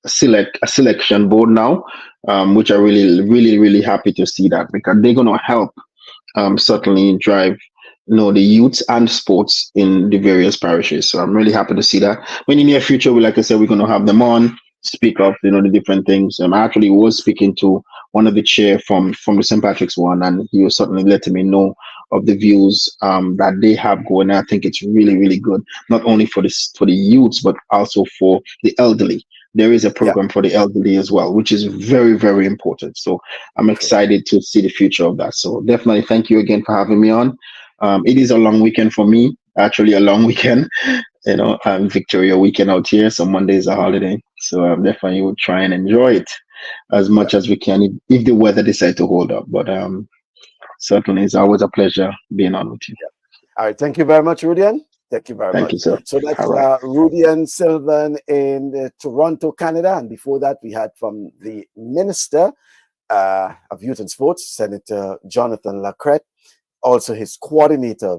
selection board now, which are really, really, really happy to see that, because they're going to help certainly drive the youths and sports in the various parishes. So I'm really happy to see that. In the near future, like I said, we're going to have them on, speak of the different things. I actually was speaking to one of the chair from the St. Patrick's one, and he was certainly letting me know of the views that they have going. I think it's really, really good, not only for the youths, but also for the elderly. There is a program for the elderly as well, which is very, very important. So I'm excited to see the future of that. So definitely thank you again for having me on. It is a long weekend for me, actually a long weekend, Victoria weekend out here. So Monday is a holiday. So definitely will try and enjoy it as much as we can if the weather decides to hold up. But certainly it's always a pleasure being on with you. All right. Thank you very much, Rudian. Thank you very much. Thank you, sir. So that's right. Rudian Sylvan in Toronto, Canada. And before that, we had from the Minister of Youth and Sports, Senator Jonathan LaCrette, also his coordinator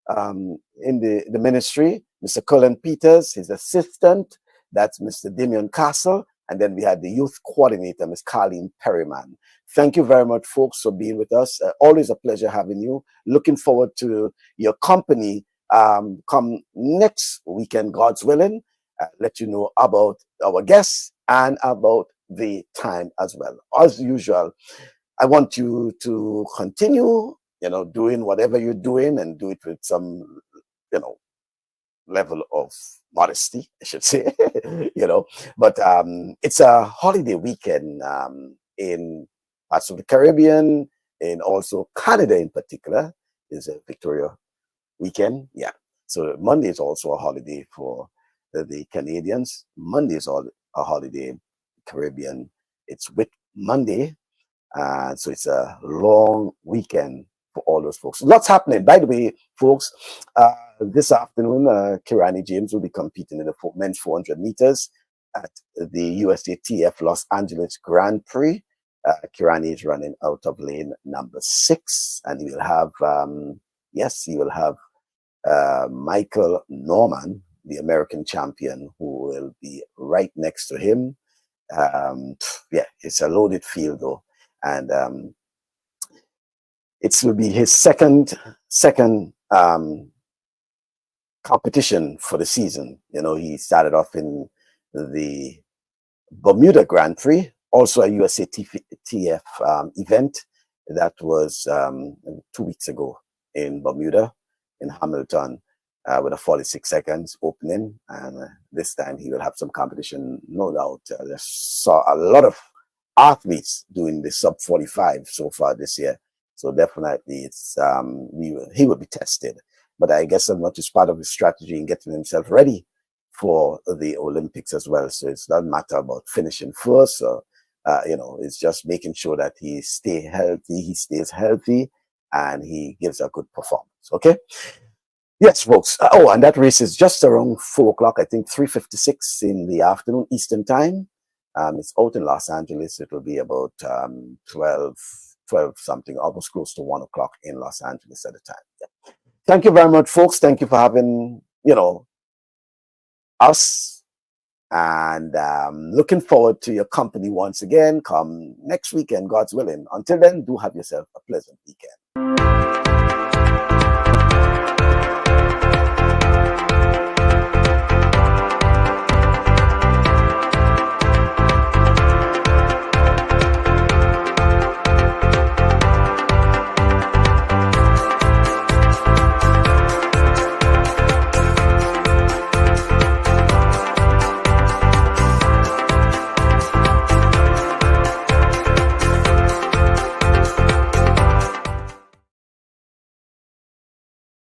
in the ministry, Mr. Cullen Peters, his assistant, that's Mr. Damian Castle, and then we had the youth coordinator, Ms. Carleen Perryman. Thank you very much, folks, for being with us. Always a pleasure having you. Looking forward to your company come next weekend, God's willing. Let you know about our guests and about the time as well. As usual, I want you to continue, doing whatever you're doing, and do it with some, level of modesty, I should say, but it's a holiday weekend in parts of the Caribbean, and also Canada in particular is a Victoria weekend. Yeah. So Monday is also a holiday for the Canadians. Monday is all a holiday. Caribbean, it's Whit Monday. So it's a long weekend for all those folks. Lots happening. By the way, folks, this afternoon, Kirani James will be competing in the men's 400 meters at the USATF Los Angeles Grand Prix. Kirani is running out of lane number 6, and he will have, Michael Norman, the American champion, who will be right next to him. It's a loaded field though. And it will be his second competition for the season. He started off in the Bermuda Grand Prix, also a USATF event that was 2 weeks ago in Bermuda, in Hamilton. with a 46 seconds opening, and this time he will have some competition, no doubt. I saw a lot of athletes doing the sub 45 so far this year, so definitely it's he will be tested. But I guess as much as part of his strategy in getting himself ready for the Olympics as well. So it's not a matter about finishing first, or you know, it's just making sure that he stays healthy, and he gives a good performance. Okay. Yes, folks. Oh, and that race is just around 4 o'clock, I think 3:56 in the afternoon, Eastern time. It's out in Los Angeles. It will be about 12 something, almost close to 1 o'clock in Los Angeles at the time. Yeah. Thank you very much, folks. Thank you for having, you know, us. And looking forward to your company once again come next weekend, God's willing. Until then, do have yourself a pleasant weekend.